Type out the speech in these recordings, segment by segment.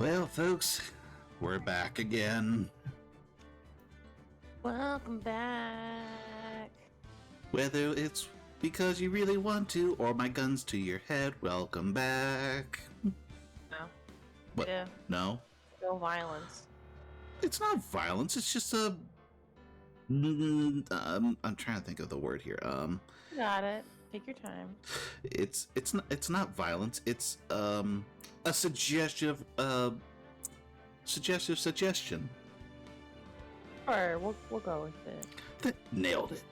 Well, folks, we're back again. Welcome back. Whether it's because you really want to or my gun's to your head, welcome back. No. What? Yeah. No? No violence. It's not violence, it's just a... I'm trying to think of the word here. Got it. Take your time. It's not violence, it's a suggestive suggestion. Sure, we'll go with it. Nailed it.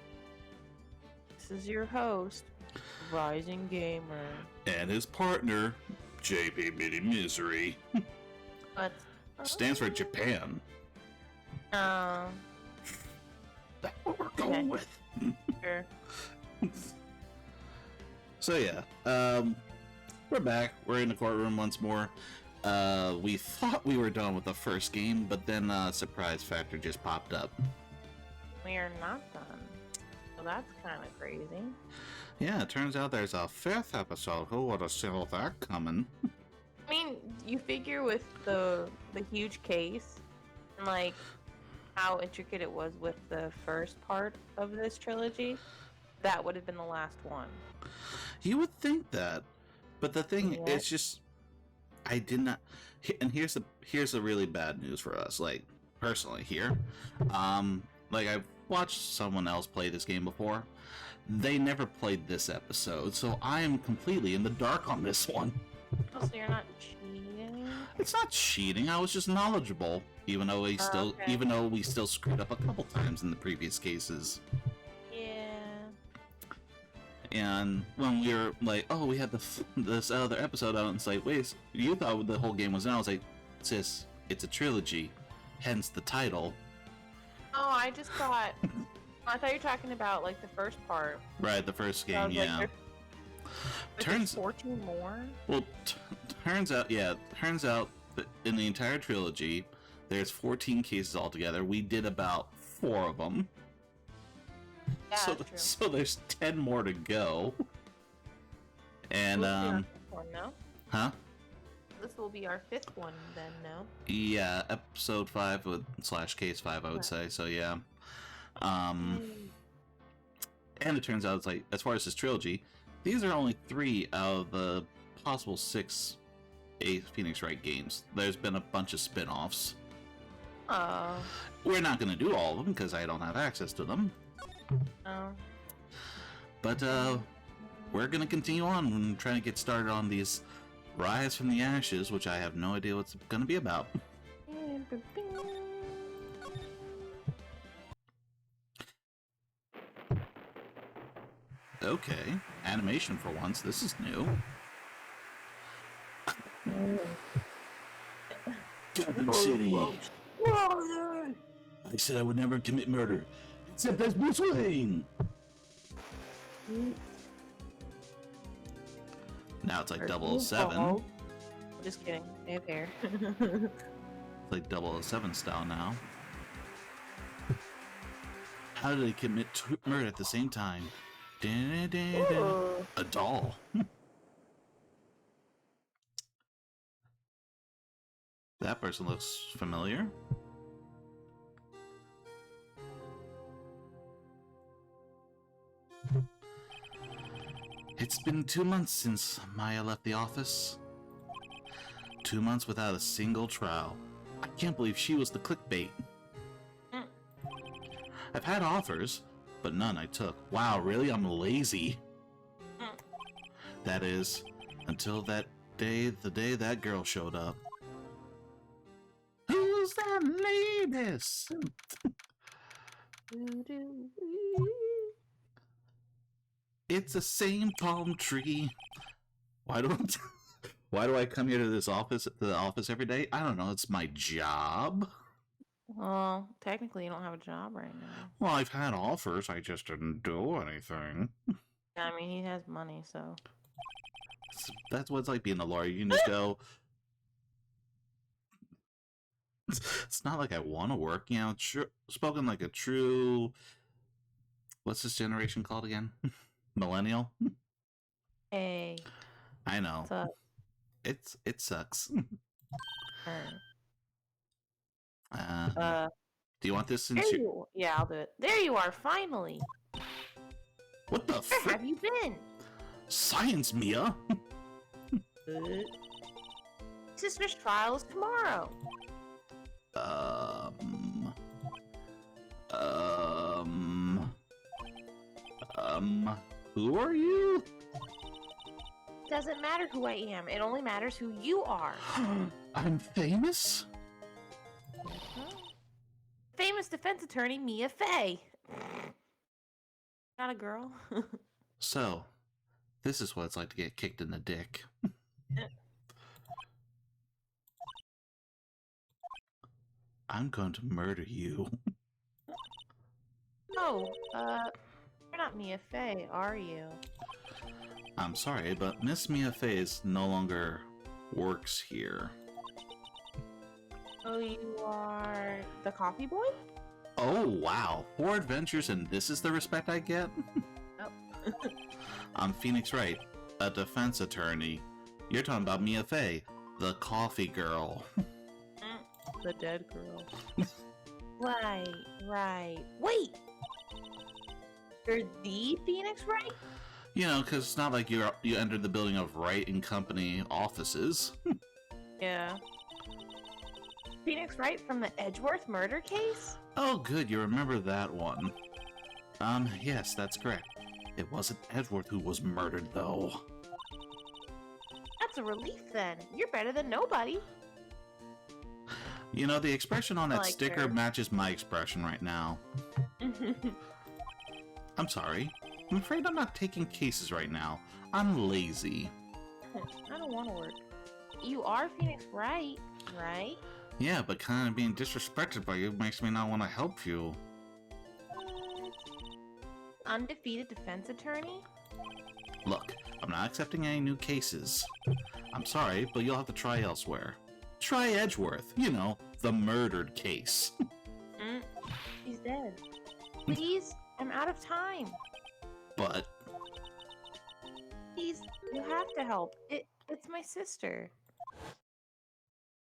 This is your host, Rising Gamer. And his partner, JP Mini Misery. But Stands for Japan. That's what we're going with. Sure. So yeah, we're back. We're in the courtroom once more. We thought we were done with the first game, but then surprise factor just popped up. We are not done. So that's kind of crazy. Yeah, it turns out there's a fifth episode. Who would have seen that coming? I mean, you figure with the huge case and like how intricate it was with the first part of this trilogy, that would have been the last one. You would think that, but the thing Yeah. is just, I did not. And here's the really bad news for us. Like personally, here, like I've watched someone else play this game before. They never played this episode, so I am completely in the dark on this one. Oh, so you're not cheating? It's not cheating. I was just knowledgeable, even though we still screwed up a couple times in the previous cases. Yeah. And when we were like, oh, we had this other episode out, and it's like, wait, you thought the whole game was done? I was like, sis, it's a trilogy, hence the title. Oh, I just thought. I thought you were talking about like the first part. Right, the first game, yeah. Like, turns 14 more. Well, turns out that in the entire trilogy, there's 14 cases altogether. We did about 4 of them. Yeah, so, that's true. So there's 10 more to go. And One, no? Huh? This will be our 5th one then, no? Yeah, episode 5 / case 5, I would say. So yeah. And it turns out it's like, as far as this trilogy, these are only 3 out of the possible 6 Phoenix Wright games. There's been a bunch of spin-offs. We're not going to do all of them because I don't have access to them. Oh. But we're going to continue on and try to get started on these Rise from the Ashes, which I have no idea what's going to be about. Okay, animation for once. This is new. Gotham City. I said I would never commit murder, except as Bruce Wayne. Now it's like 007. Just kidding. I have hair. It's like 007 style now. How do they commit murder at the same time? A doll. That person looks familiar. It's been 2 months since Maya left the office. 2 months without a single trial. I can't believe she was the clickbait. I've had offers, but none I took. Wow, really? I'm lazy. That is, until that day, the day that girl showed up. Who's that lady? It's the same palm tree. Why do I come here to the office every day? I don't know. It's my job. Well, technically you don't have a job right now. Well, I've had offers. I just didn't do anything. I mean, he has money, so. That's what it's like being a lawyer. You can just go. It's not like I want to work. You know, spoken like a true. What's this generation called again? Millennial? Hey. I know. What's up? It sucks. Uh, Do you want this there since you... you. Yeah, I'll do it. There you are, finally. What the Where frick? have you been? Science, Mia? Sister's trial is tomorrow. Um... Who are you? Doesn't matter who I am. It only matters who you are. I'm famous? Famous defense attorney Mia Fey. Not a girl. So, this is what it's like to get kicked in the dick. I'm going to murder you. Oh, you're not Mia Fey, are you? I'm sorry, but Miss Mia Faze no longer works here. Oh, you are the coffee boy? Oh, wow. 4 adventures and this is the respect I get? Oh. I'm Phoenix Wright, a defense attorney. You're talking about Mia Fey, the coffee girl. The dead girl. Right. Wait! You're the Phoenix Wright? You know, because it's not like you entered the building of Wright and Company offices. Yeah. Phoenix Wright from the Edgeworth murder case? Oh, good, you remember that one. Yes, that's correct. It wasn't Edgeworth who was murdered, though. That's a relief then. You're better than nobody. You know, the expression on that Like sticker her. matches my expression right now. I'm sorry. I'm afraid I'm not taking cases right now. I'm lazy. I don't want to work. You are Phoenix Wright, right? Yeah, but kind of being disrespected by you makes me not want to help you. Undefeated defense attorney? Look, I'm not accepting any new cases. I'm sorry, but you'll have to try elsewhere. Try Edgeworth, you know, the murdered case. He's dead. Please, I'm out of time. But... Please, you have to help. It's my sister.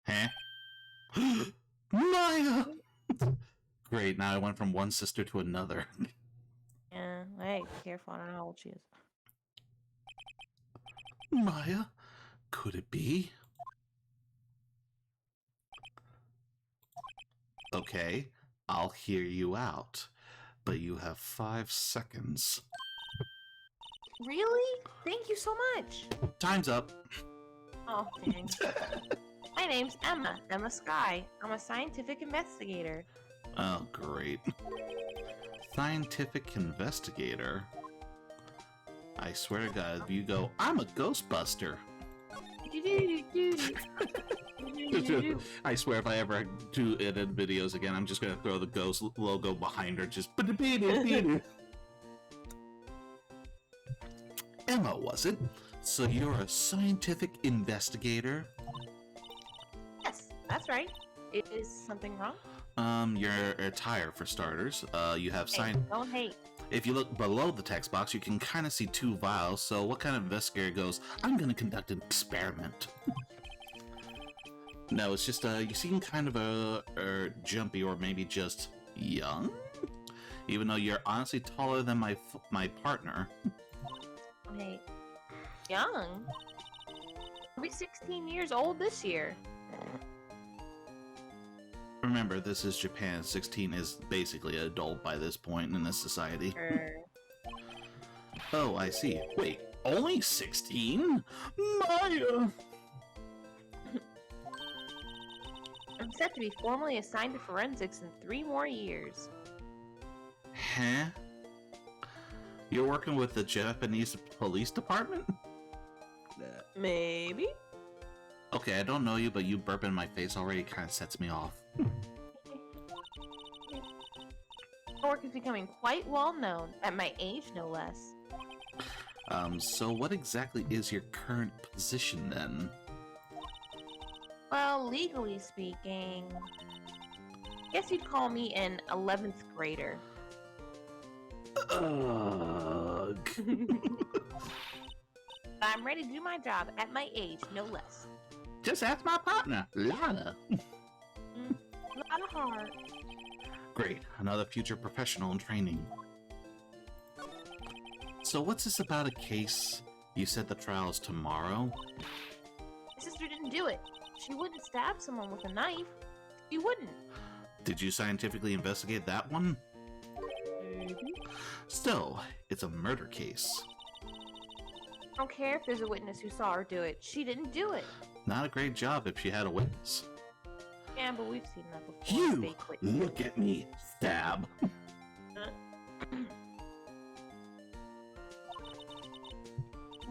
Huh? Maya! Great, now I went from one sister to another. Yeah, hey, careful, I don't know how old she is. Maya? Could it be? Okay, I'll hear you out. But you have 5 seconds. Really? Thank you so much. Time's up. Oh, dang. My name's Emma Sky. I'm a scientific investigator. Oh, great. Scientific investigator? I swear to God, if you go, I'm a Ghostbuster. I swear if I ever do edit videos again, I'm just gonna throw the ghost logo behind her, just... Emma, was it? So you're a scientific investigator? Yes, that's right. Is something wrong? Your attire, for starters. You have Hey, don't hate. If you look below the text box, you can kind of see 2 vials, so what kind of investigator goes, I'm gonna conduct an experiment? No, it's just, you seem kind of, jumpy or maybe just young? Even though you're honestly taller than my partner. Hey, young? I'll be 16 years old this year. Remember, this is Japan. 16 is basically an adult by this point in this society. Oh, I see. Wait, only 16? Maya! I'm set to be formally assigned to forensics in 3 more years. Huh? You're working with the Japanese police department? Maybe? Okay, I don't know you, but you burping in my face already kind of sets me off. My work is becoming quite well known, at my age no less. So what exactly is your current position then? Well, legally speaking, guess you'd call me an 11th grader. Ugh. I'm ready to do my job at my age, no less. Just ask my partner, Lana. Lot of heart. Great, another future professional in training. So what's this about a case? You said the trial's tomorrow? My sister didn't do it. She wouldn't stab someone with a knife. She wouldn't. Did you scientifically investigate that one? Maybe. Still, it's a murder case. I don't care if there's a witness who saw her do it. She didn't do it. Not a great job if she had a witness. Yeah, but we've seen that before. You! Fake witnesses. Look at me! Stab!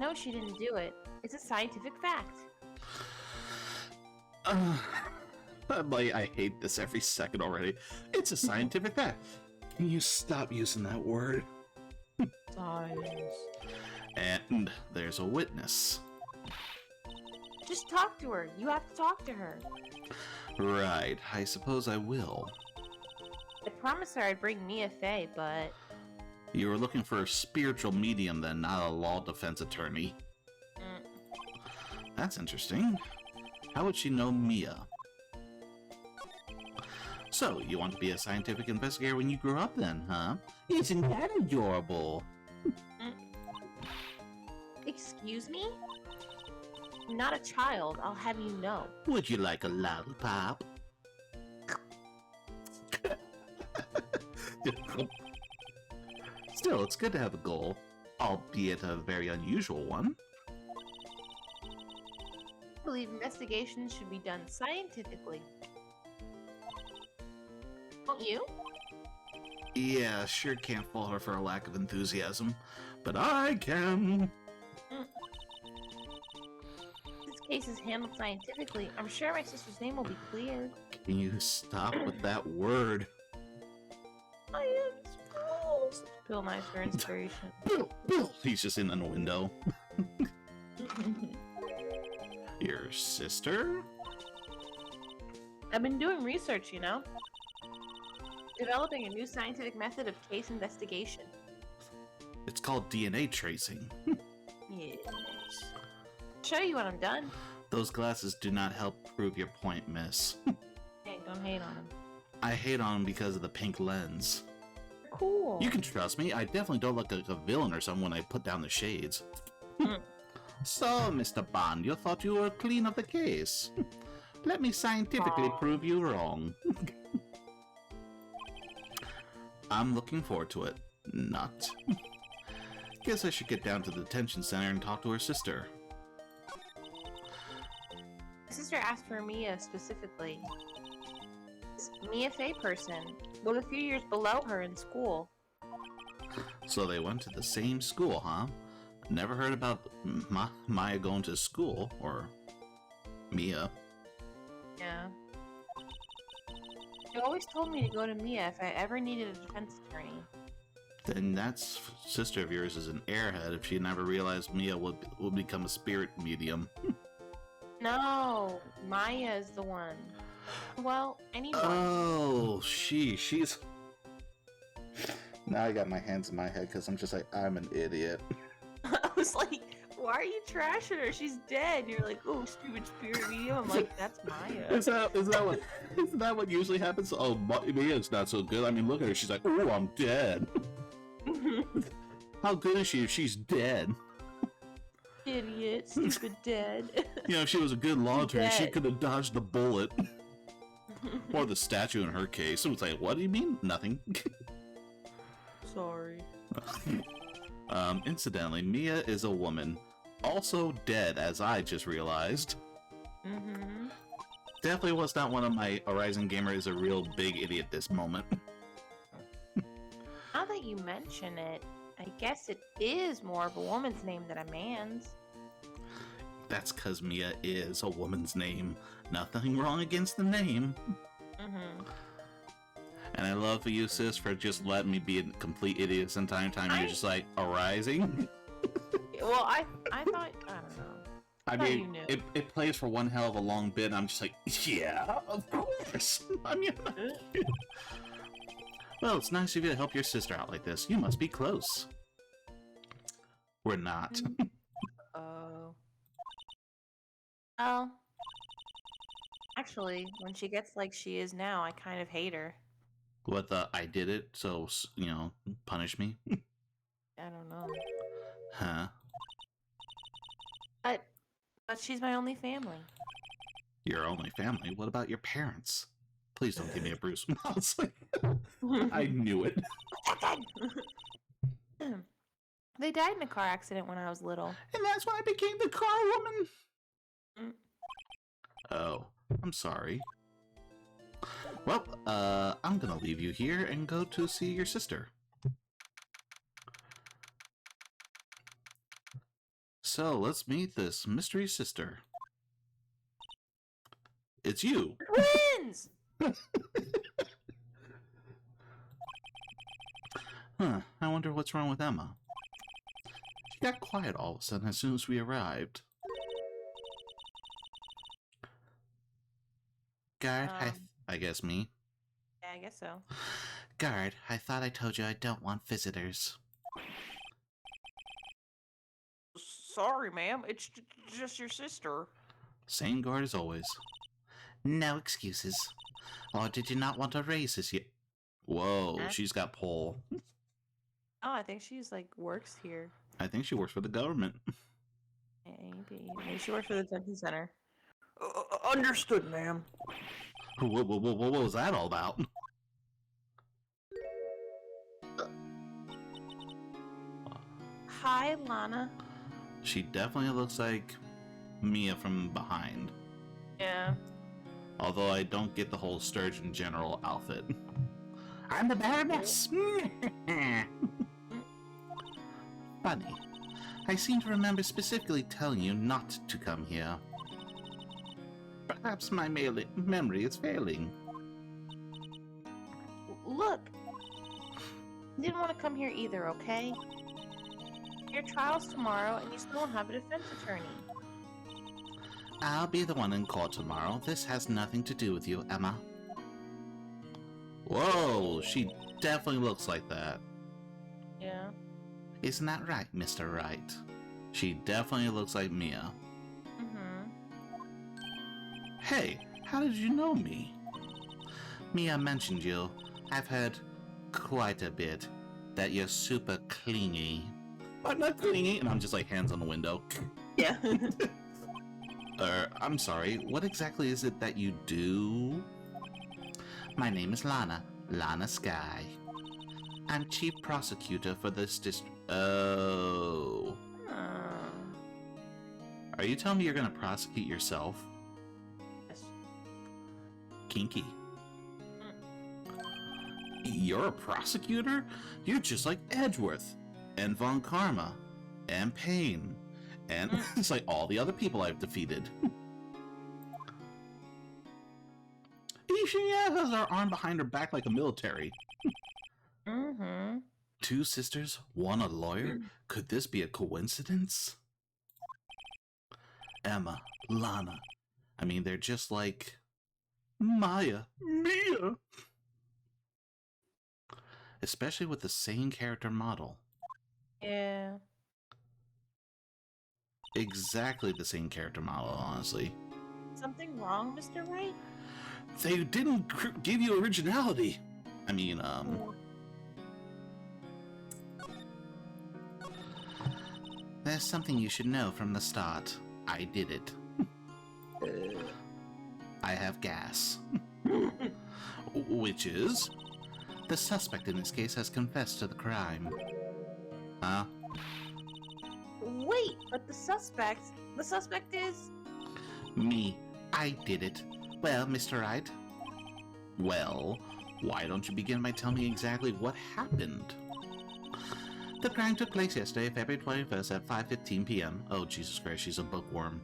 No, she didn't do it. It's a scientific fact. I hate this every second already. It's a scientific fact. Can you stop using that word? Science. And there's a witness. Just talk to her. You have to talk to her. Right, I suppose I will. I promised her I'd bring Mia Fey, but... You were looking for a spiritual medium then, not a law defense attorney. That's interesting. How would she know Mia? So, you want to be a scientific investigator when you grow up then, huh? Isn't that adorable? Excuse me? I'm not a child, I'll have you know. Would you like a lollipop? Still, it's good to have a goal, albeit a very unusual one. I believe investigations should be done scientifically. Don't you? Yeah, sure can't fault her for a lack of enthusiasm, but I can. This case is handled scientifically. I'm sure my sister's name will be cleared. Can you stop with that word? Science rules. Bill Nye's for inspiration. Bill! He's just in the window. Your sister? I've been doing research, you know? Developing a new scientific method of case investigation. It's called DNA tracing. Yes. Show you when I'm done. Those glasses do not help prove your point, miss. Hey, don't hate on him. I hate on them because of the pink lens. Cool. You can trust me, I definitely don't look like a villain or something when I put down the shades. So, Mr. Bond, you thought you were clean of the case. Let me scientifically prove you wrong. I'm looking forward to it. Not. Guess I should get down to the detention center and talk to her sister. My sister asked for Mia specifically. This Mia Fey person was a few years below her in school. So they went to the same school, huh? Never heard about Maya going to school, or Mia. Yeah. She always told me to go to Mia if I ever needed a defense attorney. Then that sister of yours is an airhead if she never realized Mia would become a spirit medium. No, Maya is the one. Well, anyone. Oh, she's... Now I got my hands in my head because I'm just like, I'm an idiot. I was like, why are you trashing her? She's dead. And you're like, oh, stupid spirit medium. I'm like, that's Maya. Isn't that what usually happens? Oh, Mia's not so good. I mean, look at her. She's like, oh, I'm dead. How good is she if she's dead? Idiot, stupid dead. You know, if she was a good law attorney, she could have dodged the bullet. Or the statue in her case. It was like, what do you mean? Nothing. Sorry. Incidentally, Mia is a woman. Also dead, as I just realized. Mm-hmm. Definitely was not one of my Horizon Gamer is a real big idiot this moment. Now that you mention it, I guess it is more of a woman's name than a man's. That's because Mia is a woman's name. Nothing wrong against the name. Mm-hmm. And I love you, sis, for just letting me be a complete idiot some time. You're just like, arising? Well, I thought, I don't know. I mean, it plays for one hell of a long bit, and I'm just like, yeah, of course. I mean, well, it's nice of you to help your sister out like this. You must be close. We're not. Oh. Oh. Actually, when she gets like she is now, I kind of hate her. What the I did it, so punish me? I don't know. Huh? But she's my only family. Your only family? What about your parents? Please don't give me a Bruce. I was like, I knew it. They died in a car accident when I was little. And that's when I became the car woman. Mm. Oh, I'm sorry. Well, I'm gonna leave you here and go to see your sister. So, let's meet this mystery sister. It's you! Twins! Huh, I wonder what's wrong with Emma. She got quiet all of a sudden as soon as we arrived. Guard, I guess me. Yeah, I guess so. Guard, I thought I told you I don't want visitors. Sorry, ma'am. It's just your sister. Same guard as always. No excuses. Or did you not want to raise this yet? Whoa, she's got pull. Oh, I think she's like works here. I think she works for the government. Maybe she works for the detention center. Understood, ma'am. What was that all about? Hi, Lana. She definitely looks like Mia from behind. Yeah. Although I don't get the whole Sturgeon General outfit. I'm the Baroness! Funny. I seem to remember specifically telling you not to come here. Perhaps my memory is failing. Look. You didn't want to come here either, okay? Your trial's tomorrow, and you still don't have a defense attorney. I'll be the one in court tomorrow. This has nothing to do with you, Emma. Whoa, she definitely looks like that. Yeah. Isn't that right, Mr. Wright? She definitely looks like Mia. Mm-hmm. Hey, how did you know me? Mia mentioned you. I've heard quite a bit that you're super clingy. But not clingy, and I'm just like hands on the window. Yeah. I'm sorry, what exactly is it that you do? My name is Lana, Lana Sky. I'm chief prosecutor for this district. Oh. Are you telling me you're gonna prosecute yourself? Yes. Kinky. You're a prosecutor? You're just like Edgeworth, and Von Karma, and Payne, and it's like all the other people I've defeated. She has her arm behind her back like a military. Mm-hmm. Two sisters, one a lawyer? Could this be a coincidence? Emma, Lana. I mean, they're just like Mia. Especially with the same character model. Yeah. Exactly the same character model, honestly. Something wrong, Mr. Wright? They didn't give you originality. I mean, There's something you should know from the start. I did it. I have gas. Which is? The suspect in this case has confessed to the crime. Huh? Wait, but the suspect is... Me. I did it. Well, Mr. Wright. Well, why don't you begin by telling me exactly what happened? The crime took place yesterday, February 21st at 5:15 p.m. Oh, Jesus Christ, she's a bookworm.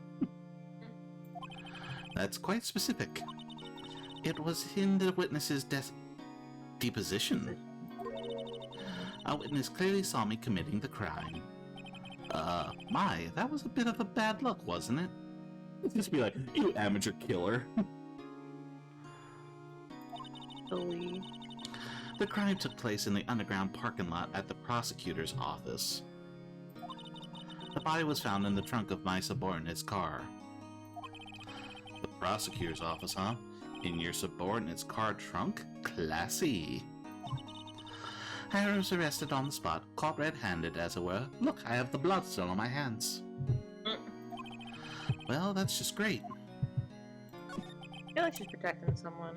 That's quite specific. It was in the witness's deposition. A witness clearly saw me committing the crime. That was a bit of a bad look, wasn't it? Just be like, you amateur killer. The crime took place in the underground parking lot at the prosecutor's office. The body was found in the trunk of my subordinate's car. The prosecutor's office, huh? In your subordinate's car trunk? Classy. I was arrested on the spot, caught red-handed, as it were. Look, I have the blood still on my hands. Well, that's just great. I feel like she's protecting someone.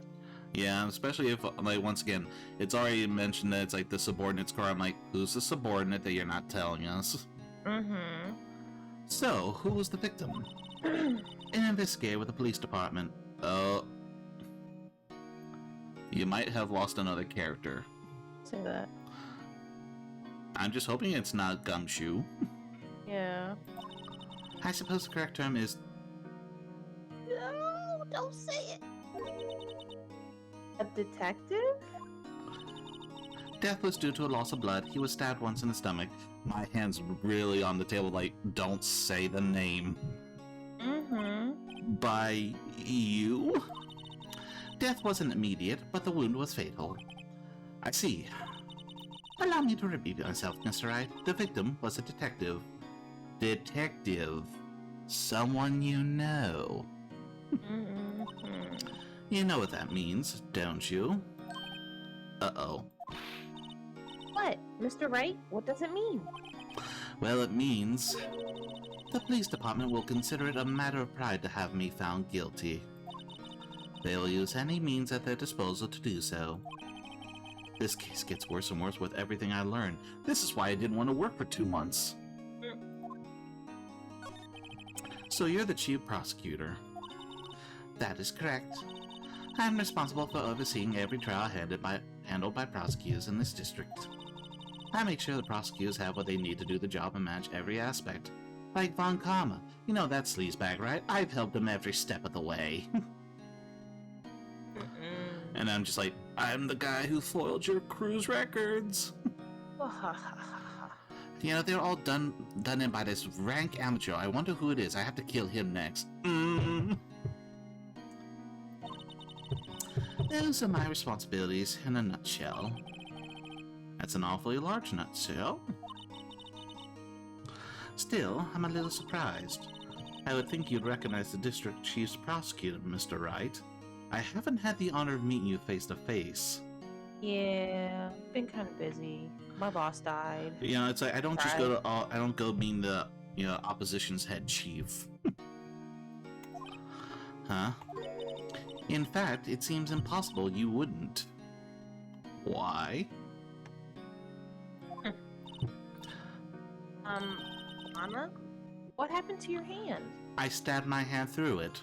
Yeah, especially if, like, once again, it's already mentioned that it's like the subordinate's car. I'm like, who's the subordinate that you're not telling us? Mm-hmm. So, who was the victim? An investigator with the police department. Oh. You might have lost another character. Say that. I'm just hoping it's not Gumshoe. Yeah. I suppose the correct term is... No, don't say it. A detective? Death was due to a loss of blood. He was stabbed once in the stomach. My hand's really on the table, like, don't say the name. Mm-hmm. By you? Death wasn't immediate, but the wound was fatal. I see. Allow me to repeat myself, Mr. Wright. The victim was a detective. Detective. Someone you know. Mm-hmm. You know what that means, don't you? Uh-oh. What? Mr. Wright? What does it mean? Well, it means... the police department will consider it a matter of pride to have me found guilty. They'll use any means at their disposal to do so. This case gets worse and worse with everything I learn. This is why I didn't want to work for 2 months. So you're the chief prosecutor. That is correct. I'm responsible for overseeing every trial handled by prosecutors in this district. I make sure the prosecutors have what they need to do the job and manage every aspect. Like Von Karma. You know that sleazebag, right? I've helped him every step of the way. And I'm just like, I'm the guy who foiled your cruise records. You know, they're all done in by this rank amateur. I wonder who it is. I have to kill him next. Those are my responsibilities in a nutshell. That's an awfully large nutshell. Still, I'm a little surprised. I would think you'd recognize the district chief's prosecutor, Mr. Wright. I haven't had the honor of meeting you face to face. Yeah, been kind of busy. My boss died. You know, it's like I don't just I don't go being the, you know, opposition's head chief. Huh? In fact, it seems impossible you wouldn't. Why? Anna? What happened to your hand? I stabbed my hand through it.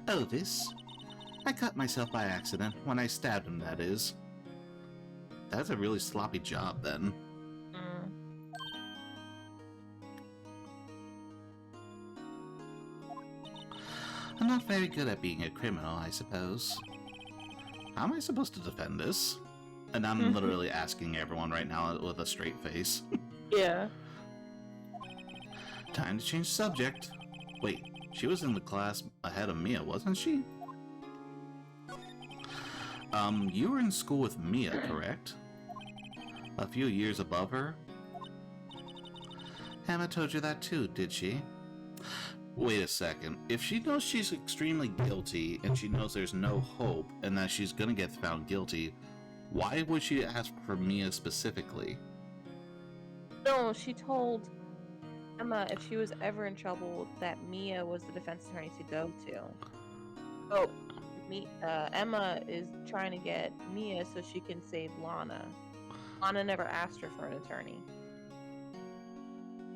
Oh, this? I cut myself by accident, when I stabbed him, that is. That's a really sloppy job, then. I'm not very good at being a criminal, I suppose. How am I supposed to defend this? And I'm literally asking everyone right now with a straight face. Yeah. Time to change subject. Wait, she was in the class ahead of Mia, wasn't she? You were in school with Mia, correct? A few years above her? Emma told you that too, did she? Wait a second. If she knows she's extremely guilty, and she knows there's no hope, and that she's gonna get found guilty, why would she ask for Mia specifically? No, she told Emma if she was ever in trouble that Mia was the defense attorney to go to. Oh, Emma is trying to get Mia so she can save Lana. Lana never asked her for an attorney.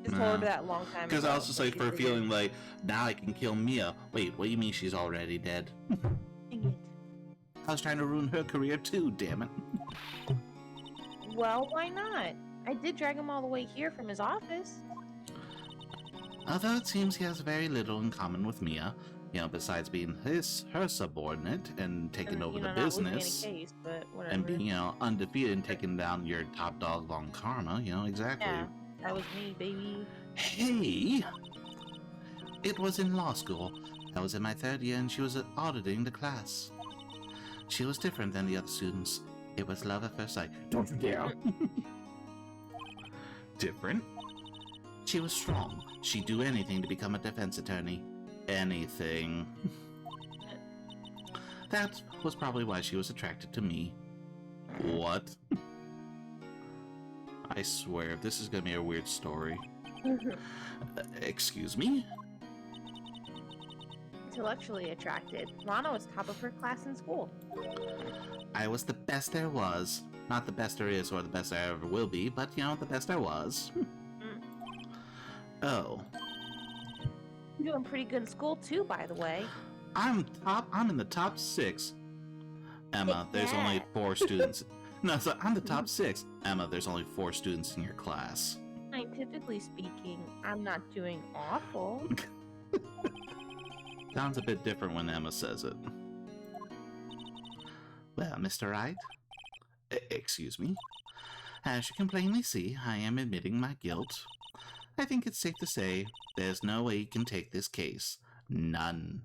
She told her that a long time ago. Because I was just like, for a feeling like, now I can kill Mia. Wait, what do you mean she's already dead? Dang it. I was trying to ruin her career too, damn it. Well, why not? I did drag him all the way here from his office. Although it seems he has very little in common with Mia, you know, besides being her subordinate and taking over the business, not case, but whatever. and being, you know, undefeated and taking down your top dog Von Karma, you know, exactly. Yeah, that was me, baby. Hey! It was in law school. I was in my 3rd year and she was auditing the class. She was different than the other students. It was love at first sight. Don't you dare! Different? She was strong. She'd do anything to become a defense attorney. anything. That was probably why she was attracted to me. What? I swear, this is gonna be a weird story. Excuse me? Intellectually attracted. Lana was top of her class in school. I was the best there was. Not the best there is or the best there ever will be, but, you know, the best there was. Oh. You're doing pretty good in school, too, by the way. I'm in the top 6. Emma, there's only Yeah. 4 students. No, so I'm the top 6. Emma, there's only 4 students in your class. Scientifically speaking, I'm not doing awful. Sounds a bit different when Emma says it. Well, Mr. Wright? Excuse me? As you can plainly see, I am admitting my guilt. I think it's safe to say there's no way you can take this case. None.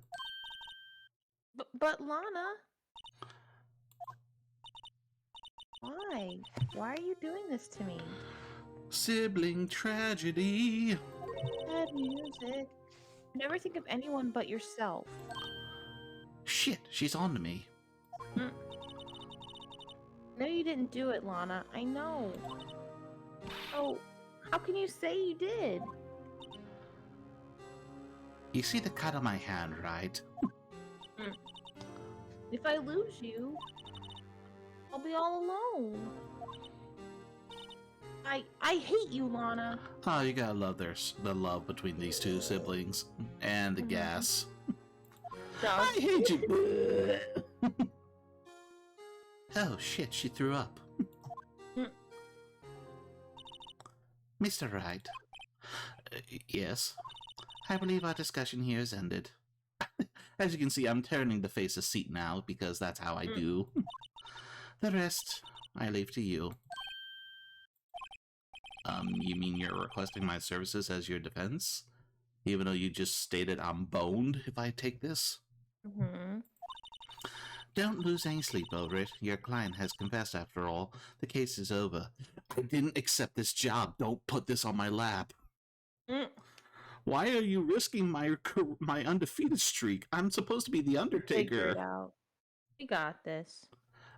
But Lana... Why? Why are you doing this to me? Sibling tragedy. Bad music. Never think of anyone but yourself. Shit, she's on to me. No, you didn't do it, Lana. I know. Oh, how can you say you did? You see the cut on my hand, right? If I lose you, I'll be all alone. I hate you, Lana. Oh, you gotta love the love between these 2 siblings. And the gas. I hate you! Oh shit, she threw up. Mr. Wright. Yes? I believe our discussion here is ended. As you can see, I'm turning to face a seat now, because that's how I do. The rest, I leave to you. You mean you're requesting my services as your defense? Even though you just stated I'm boned if I take this? Don't lose any sleep over it. Your client has confessed after all. The case is over. I didn't accept this job. Don't put this on my lap. Why are you risking my undefeated streak? I'm supposed to be the Undertaker. Figure it out. We got this.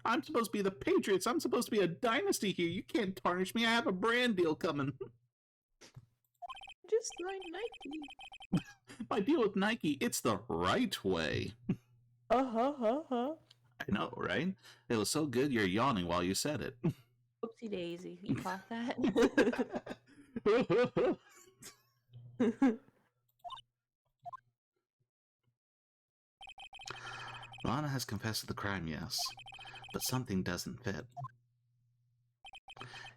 I'm supposed to be the Patriots. I'm supposed to be a dynasty here. You can't tarnish me. I have a brand deal coming. Just like Nike. My deal with Nike, it's the right way. I know, right? It was so good you're yawning while you said it. Oopsie daisy. You caught that? Lana has confessed to the crime, yes. But something doesn't fit.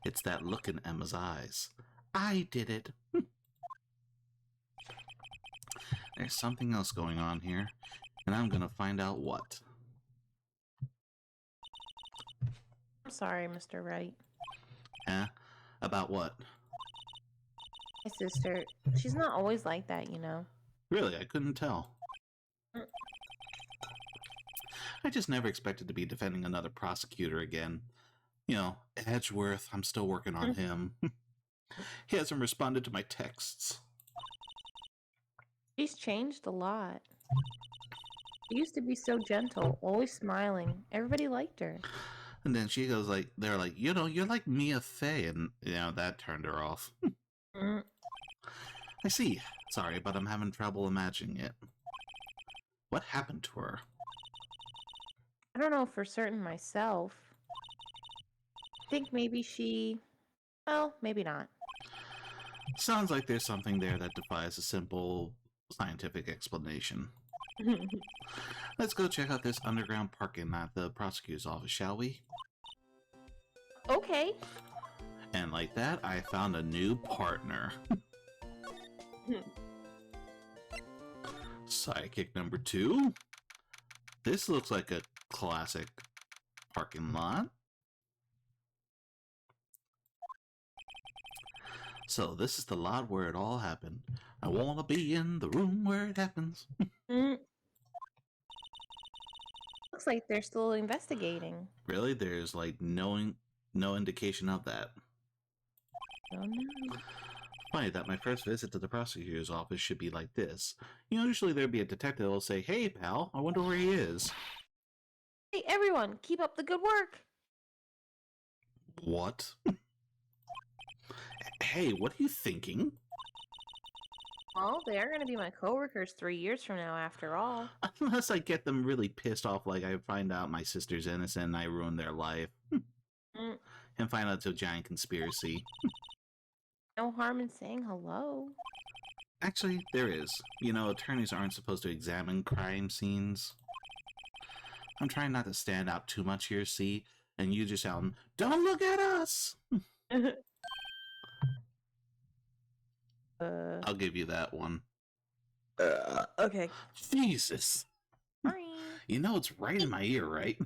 It's that look in Emma's eyes. I did it. There's something else going on here, and I'm gonna find out what. I'm sorry, Mr. Wright. Eh? About what? My sister, she's not always like that, you know. Really, I couldn't tell. I just never expected to be defending another prosecutor again. You know, Edgeworth, I'm still working on him. He hasn't responded to my texts. She's changed a lot. She used to be so gentle, always smiling. Everybody liked her. And then she goes like, they're like, you know, you're like Mia Fey, and, you know, that turned her off. I see. Sorry, but I'm having trouble imagining it. What happened to her? I don't know for certain myself. I think maybe she... Well, maybe not. Sounds like there's something there that defies a simple scientific explanation. Let's go check out this underground parking at the prosecutor's office, shall we? Okay. And like that, I found a new partner. Sidekick number 2. This looks like a classic parking lot. So this is the lot where it all happened. I want to be in the room where it happens. Looks like they're still investigating. Really? There's like no indication of that. Oh no. Funny that my first visit to the prosecutor's office should be like this. Usually there'd be a detective who'll say, "Hey, pal, I wonder where he is." Hey, everyone, keep up the good work. What? Hey, what are you thinking? Well, they are going to be my coworkers 3 years from now, after all. Unless I get them really pissed off, like I find out my sister's innocent and I ruin their life. Mm, And find out it's a giant conspiracy. no harm in saying hello. Actually, there is. You know, attorneys aren't supposed to examine crime scenes. I'm trying not to stand out too much here, see? And you just shouting, "Don't look at us!" I'll give you that one. Okay. Jesus. Fine. You know it's right in my ear, right?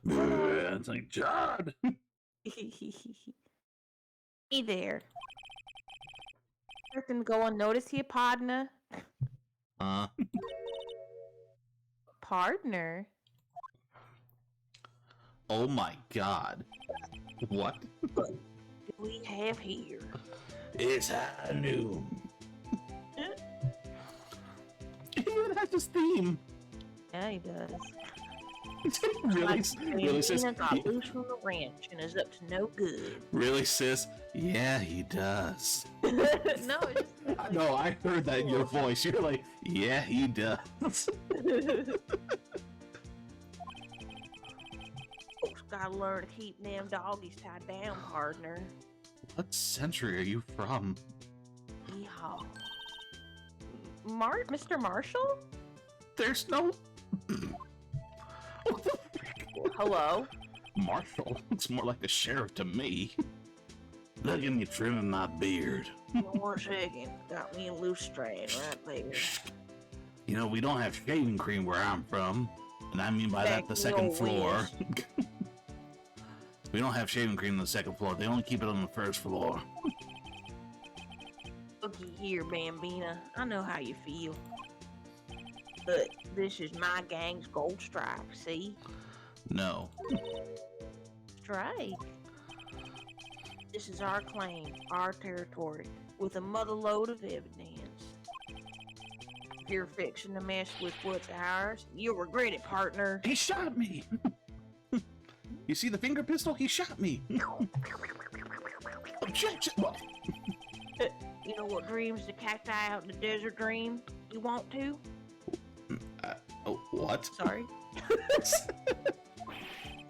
It's like, John! Hey there. Nothing go unnoticed here, partner. Partner? Oh my god. What? What do we have here? It's high noon. He even has his theme. Yeah, he does. Really, sis? Got loose from the ranch and is up to no good. Really, sis? Yeah, he does. No, it's just like, No, I heard that in your voice. You're like, yeah, he does. folks gotta learn to keep them doggies tied down, partner. What century are you from? Yeehaw. Mr. Marshall? There's no... What the frick? Hello? Marshall? It's more like the sheriff to me. Look at me trimming my beard. 1 second. Got me a loose strand right there. You know, we don't have shaving cream where I'm from. And I mean by that the second floor. We don't have shaving cream on the second floor. They only keep it on the first floor. Looky here, Bambina. I know how you feel. But this is my gang's gold strike, see? No. Strike? This is our claim, our territory, with a mother load of evidence. If you're fixing to mess with what's ours, you'll regret it, partner. He shot me! You see the finger pistol? He shot me! Objection! What? You know what dreams the cacti out in the desert dream? You want to? Oh, what? Sorry.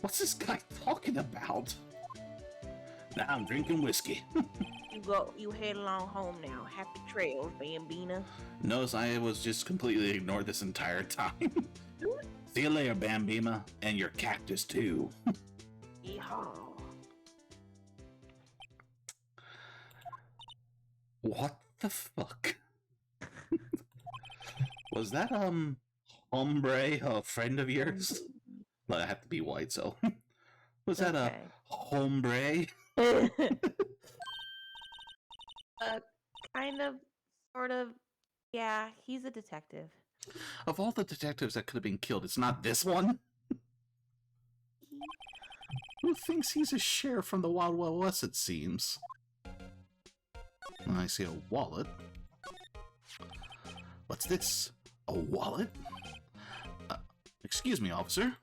What's this guy talking about? Now I'm drinking whiskey. You head along home now. Happy trails, Bambina. Notice I was just completely ignored this entire time. See you later, Bambina. And your cactus, too. Yeehaw. What the fuck? Was that, hombre a friend of yours? Well, I have to be white, so... Was that a hombre? Kind of, sort of. Yeah, he's a detective. Of all the detectives that could have been killed, it's not this one? Who thinks he's a sheriff from the Wild Wild West, it seems? I see a wallet. What's this? A wallet? Excuse me, officer.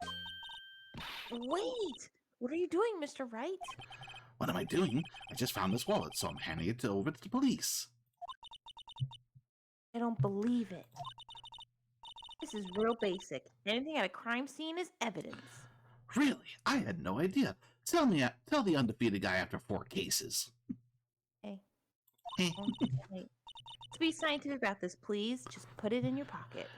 Wait! What are you doing, Mr. Wright? What am I doing? I just found this wallet, so I'm handing it over to the police. I don't believe it. This is real basic. Anything at a crime scene is evidence. Really? I had no idea. Tell the undefeated guy after 4 cases. Hey. Hey. Hey. To be scientific about this, please. Just put it in your pocket.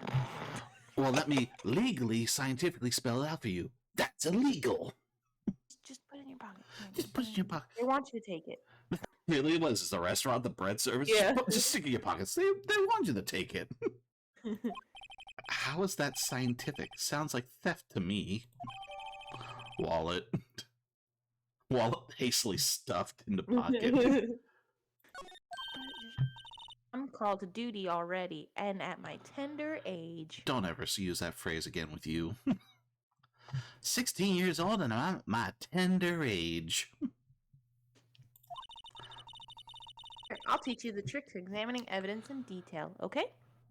Well, let me legally, scientifically spell it out for you. That's illegal. Just put it in your pocket. Just put it in your pocket. They want you to take it. Really? What is this, a restaurant, the bread service? Yeah. Just stick it in your pockets. They want you to take it. How is that scientific? Sounds like theft to me. Wallet. Wallet hastily stuffed in the pocket. I'm called to duty already, and at my tender age. Don't ever use that phrase again with you. 16 years old and I'm at my tender age. I'll teach you the trick to examining evidence in detail, okay?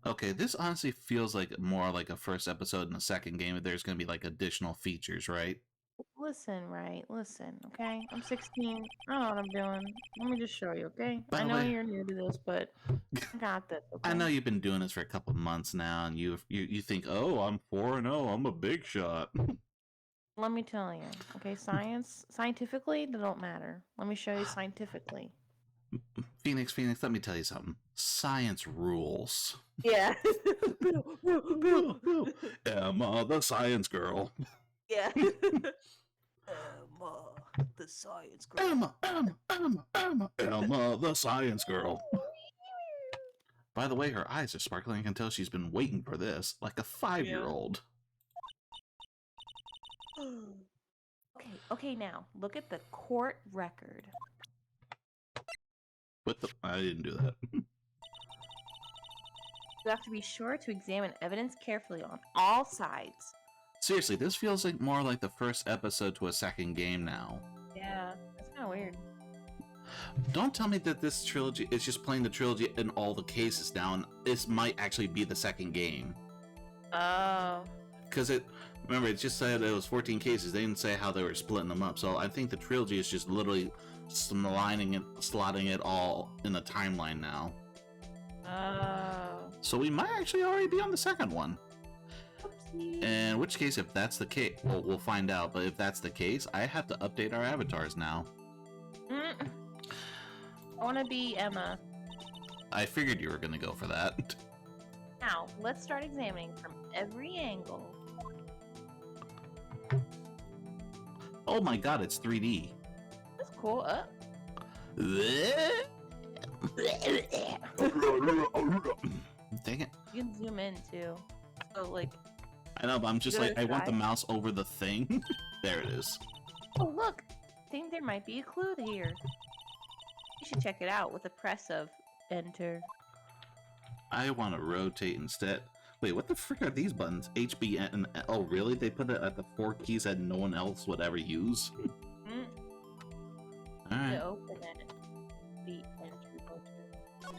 Okay, this honestly feels like more like a first episode in the second game. There's going to be like additional features, right? Listen, right? Listen, okay? I'm 16. I know what I'm doing. Let me just show you, okay? By I the know way, you're new to this, but I got this, I okay? know you've been doing this for a couple months now, and you think, oh, I'm 4-0, I'm a big shot. Let me tell you, okay? Scientifically, they don't matter. Let me show you scientifically. Phoenix, let me tell you something. Science rules. Yeah. Emma, the science girl. Yeah. Emma, the science girl. Emma, the science girl. By the way, her eyes are sparkling. I can tell she's been waiting for this, like a 5-year-old. Okay, now look at the court record. I didn't do that. You have to be sure to examine evidence carefully on all sides. Seriously, this feels like more like the first episode to a second game now. Yeah, that's kind of weird. Don't tell me that this trilogy is just playing the trilogy in all the cases now, and this might actually be the second game. Oh. Because remember, it just said it was 14 cases. They didn't say how they were splitting them up. So I think the trilogy is just literally slotting it all in a timeline now. Oh. So we might actually already be on the second one. Oopsie. In which case, if that's the case, well, we'll find out. But if that's the case, I have to update our avatars now. I want to be Emma. I figured you were going to go for that. Now, let's start examining from every angle. Oh my god, it's 3D. That's cool. Dang it. You can zoom in too. So, like. I know, but I'm just like, I want the mouse over the thing. There it is. Oh, look! I think there might be a clue here. You should check it out with a press of enter. I want to rotate instead. Wait, what the frick are these buttons? H, B, N, oh really? They put it at the 4 keys that no one else would ever use? Alright. To open it, the entry button.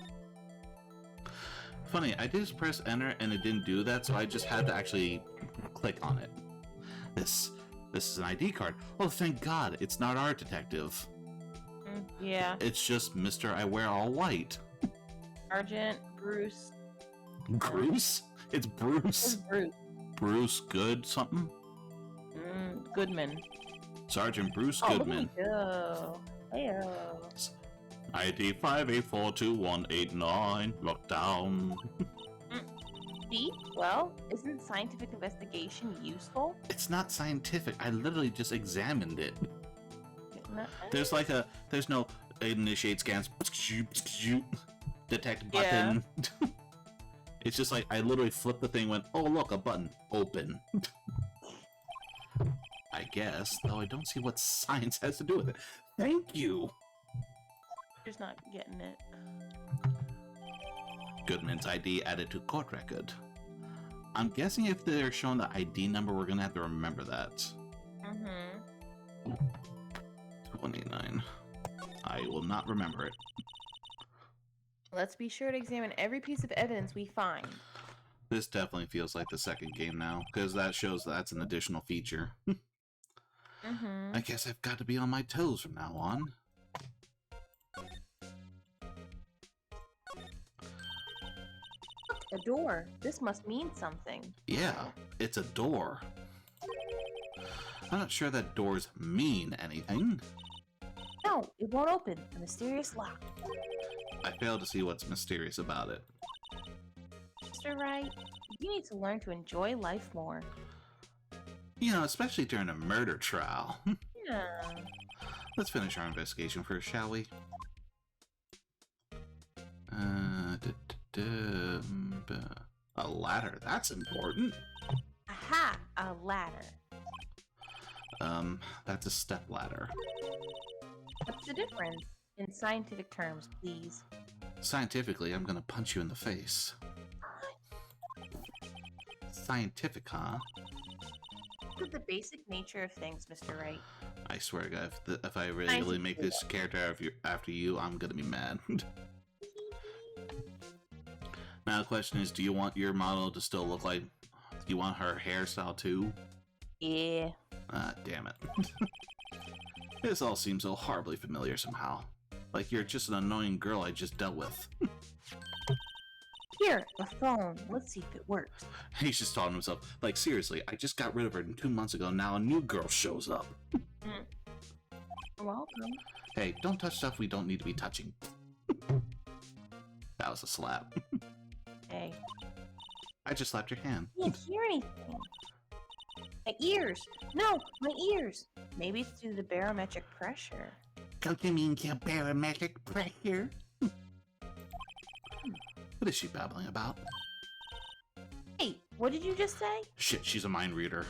Funny, I just pressed enter and it didn't do that, so I just had to actually click on it. This is an ID card. Oh, thank God, it's not our detective. Yeah. It's just Mr. I Wear All White. Sergeant Bruce. Bruce? It's Bruce. It's Bruce. Bruce Good something? Goodman. Sergeant Bruce Oh, Goodman. Go. Heyo. ID 5842189. Lockdown. See? Well, isn't scientific investigation useful? It's not scientific. I literally just examined it. No. There's no initiate scans, detect button. Yeah. It's just like I literally flipped the thing, went, oh look, a button, open. I guess, though I don't see what science has to do with it. Thank you. Just not getting it. Goodman's ID added to court record. I'm guessing if they're showing the ID number, we're gonna have to remember that. 29. I will not remember it. Let's be sure to examine every piece of evidence we find. This definitely feels like the second game now, because that shows that's an additional feature. I guess I've got to be on my toes from now on. A door. This must mean something. Yeah, it's a door. I'm not sure that doors mean anything. No, it won't open. A mysterious lock. I fail to see what's mysterious about it. Mr. Wright, you need to learn to enjoy life more. You know, especially during a murder trial. Yeah. Let's finish our investigation first, shall we? A ladder, that's important. Aha! A ladder. That's a step ladder. What's the difference? In scientific terms, please. Scientifically, I'm gonna punch you in the face. Scientific, huh? Look at the basic nature of things, Mr. Wright. I swear, guys, if I really make this character after you, I'm gonna be mad. Now the question is, do you want your model to still look like... Do you want her hairstyle too? Yeah. Ah, damn it. This all seems so horribly familiar somehow. Like you're just an annoying girl I just dealt with. Here, a phone. Let's see if it works. He's just talking to himself. Like, seriously, I just got rid of her 2 months ago, now a new girl shows up. You're welcome. Hey, don't touch stuff we don't need to be touching. That was a slap. Hey. I just slapped your hand. I can't hear anything. My ears! No, my ears! Maybe it's due to the barometric pressure. Don't you mean barometric pressure? What is she babbling about? Hey, what did you just say? Shit, she's a mind reader.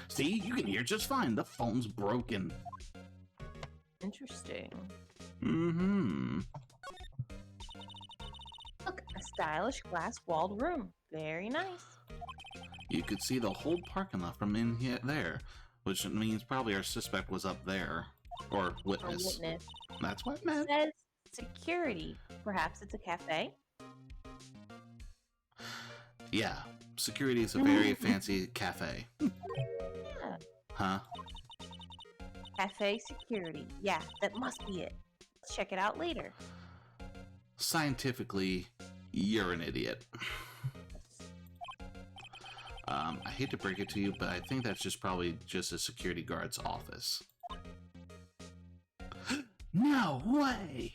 See, you can hear just fine. The phone's broken. Interesting. Mm-hmm. Look, a stylish glass-walled room. Very nice. You could see the whole parking lot from in here there, which means probably our suspect was up there. Or witness. A witness. That's what it It meant. says security. Perhaps it's a cafe? Yeah, security is a very fancy cafe. Yeah. Huh? Cafe security. Yeah, that must be it. Let's check it out later. Scientifically, you're an idiot. I hate to break it to you, but I think that's probably just a security guard's office. No way!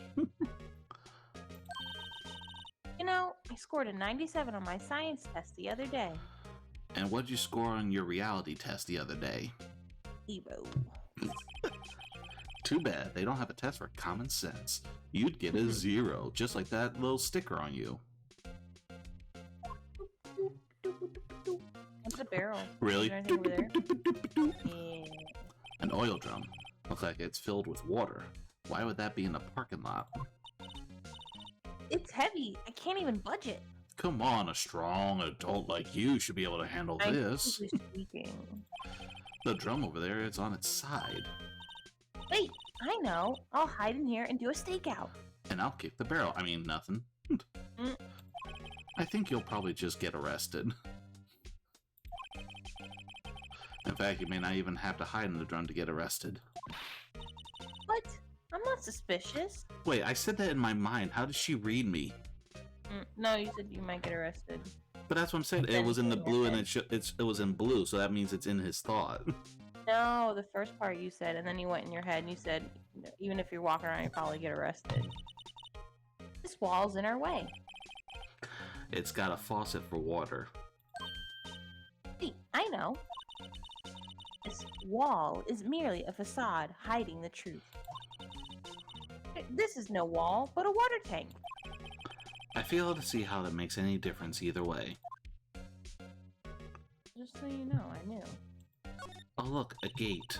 You know, I scored a 97 on my science test the other day. And what'd you score on your reality test the other day? 0. Too bad, they don't have a test for common sense. You'd get a 0, just like that little sticker on you. What's a barrel? Really? Is there anything over there? Yeah. An oil drum. Looks like it's filled with water. Why would that be in a parking lot? It's heavy. I can't even budge it. Come on, a strong adult like you should be able to handle this. Scientifically speaking. The drum over there, it's on its side. Wait, I know. I'll hide in here and do a stakeout. And I'll kick the barrel. I mean, nothing. I think you'll probably just get arrested. In fact, you may not even have to hide in the drum to get arrested. What? I'm not suspicious. Wait, I said that in my mind. How did she read me? No, you said you might get arrested. But that's what I'm saying. It was in the blue, and it was in blue, so that means it's in his thought. No, the first part you said, and then you went in your head and you said, even if you're walking around, you'll probably get arrested. This wall's in our way. It's got a faucet for water. See, I know. This wall is merely a facade hiding the truth. This is no wall, but a water tank. I fail to see how that makes any difference either way. Just so you know, I knew. Oh look, a gate.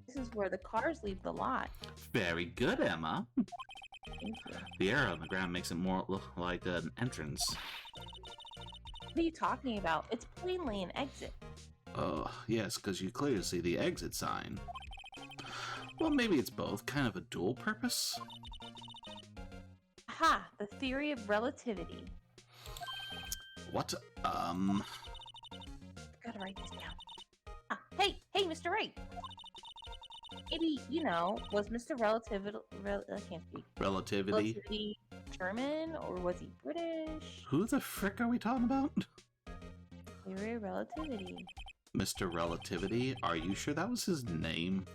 This is where the cars leave the lot. Very good, Emma. Thank you. The arrow on the ground makes it more look like an entrance. What are you talking about? It's plainly an exit. Oh, yes, because you clearly see the exit sign. Well, maybe it's both. Kind of a dual purpose? Aha! The theory of relativity. What? Gotta write this down. Ah, hey, Mr. Wright! Maybe, you know, was Mr. Relativity... I can't speak. Relativity? German, or was he British? Who the frick are we talking about? Theory of relativity. Mr. Relativity? Are you sure that was his name?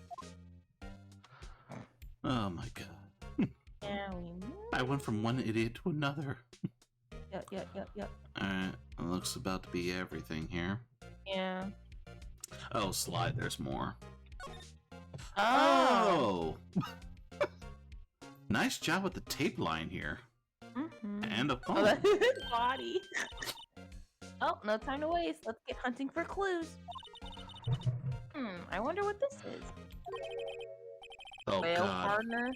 Oh my god. Yeah, we knew. I went from one idiot to another. Yep. Alright, looks about to be everything here. Yeah. Oh, slide, there's more. Oh! Nice job with the tape line here. Mm-hmm. And a phone. Oh, that's his body. Oh, no time to waste. Let's get hunting for clues. I wonder what this is. Oh, Well, God. partner,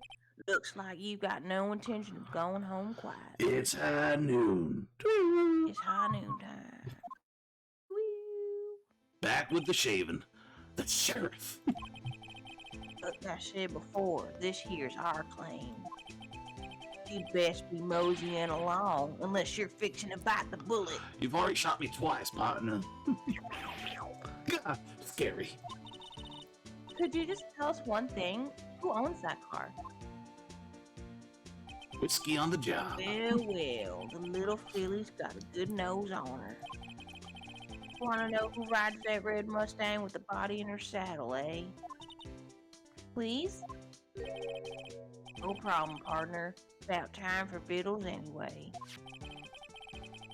looks like you've got no intention of going home quiet. It's high noon. It's high noon time. Woo! Back with the shaving. The sheriff. Like I said before, this here's our claim. You'd best be moseying along, unless you're fixing to bite the bullet. You've already shot me twice, partner. God, scary. Could you just tell us one thing? Who owns that car? Whiskey on the job. Well, the little filly's got a good nose on her. Wanna know who rides that red Mustang with the body in her saddle, eh? Please? No problem, partner. About time for victuals anyway.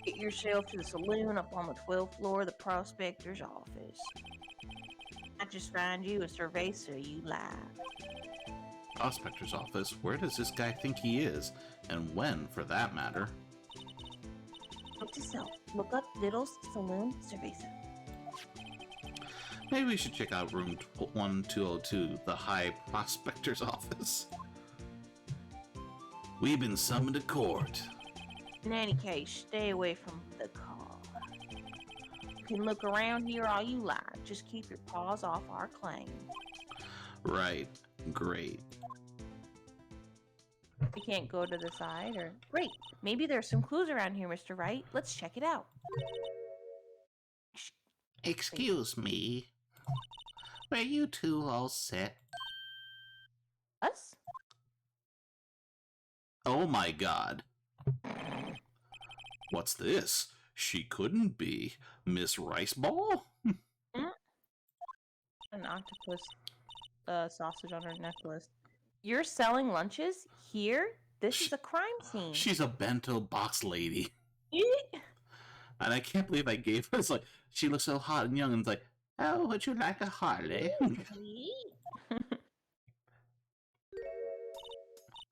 Get yourself to the saloon up on the 12th floor of the Prosecutor's office. I just find you a cerveza you like. Prosecutor's office? Where does this guy think he is? And when, for that matter? Note to self, look up Little's Saloon Cerveza. Maybe we should check out room 1202, the High Prosecutor's office. We've been summoned to court. In any case, stay away from the car. You can look around here all you like, just keep your paws off our claim. Right. Great. We can't go to the side, or... Great, maybe there's some clues around here, Mr. Wright. Let's check it out. Excuse me. Were you two all set? Us? Oh my god. What's this? She couldn't be Miss Riceball? An octopus sausage on her necklace. You're selling lunches here? This is a crime scene. She's a bento box lady. Eek. And I can't believe I gave her. It's like, she looks so hot and young, and it's like, oh, would you like a Harley?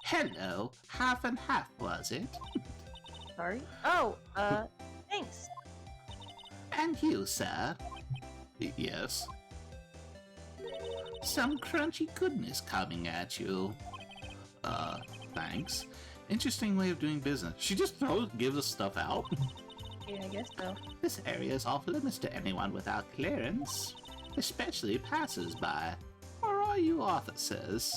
Hello, half and half, was it? Sorry? Oh, thanks. And you, sir? Yes. Some crunchy goodness coming at you. Thanks. Interesting way of doing business. She just gives us stuff out. Yeah, I guess so. This area is off limits to anyone without clearance, especially passers-by. Or are you officers?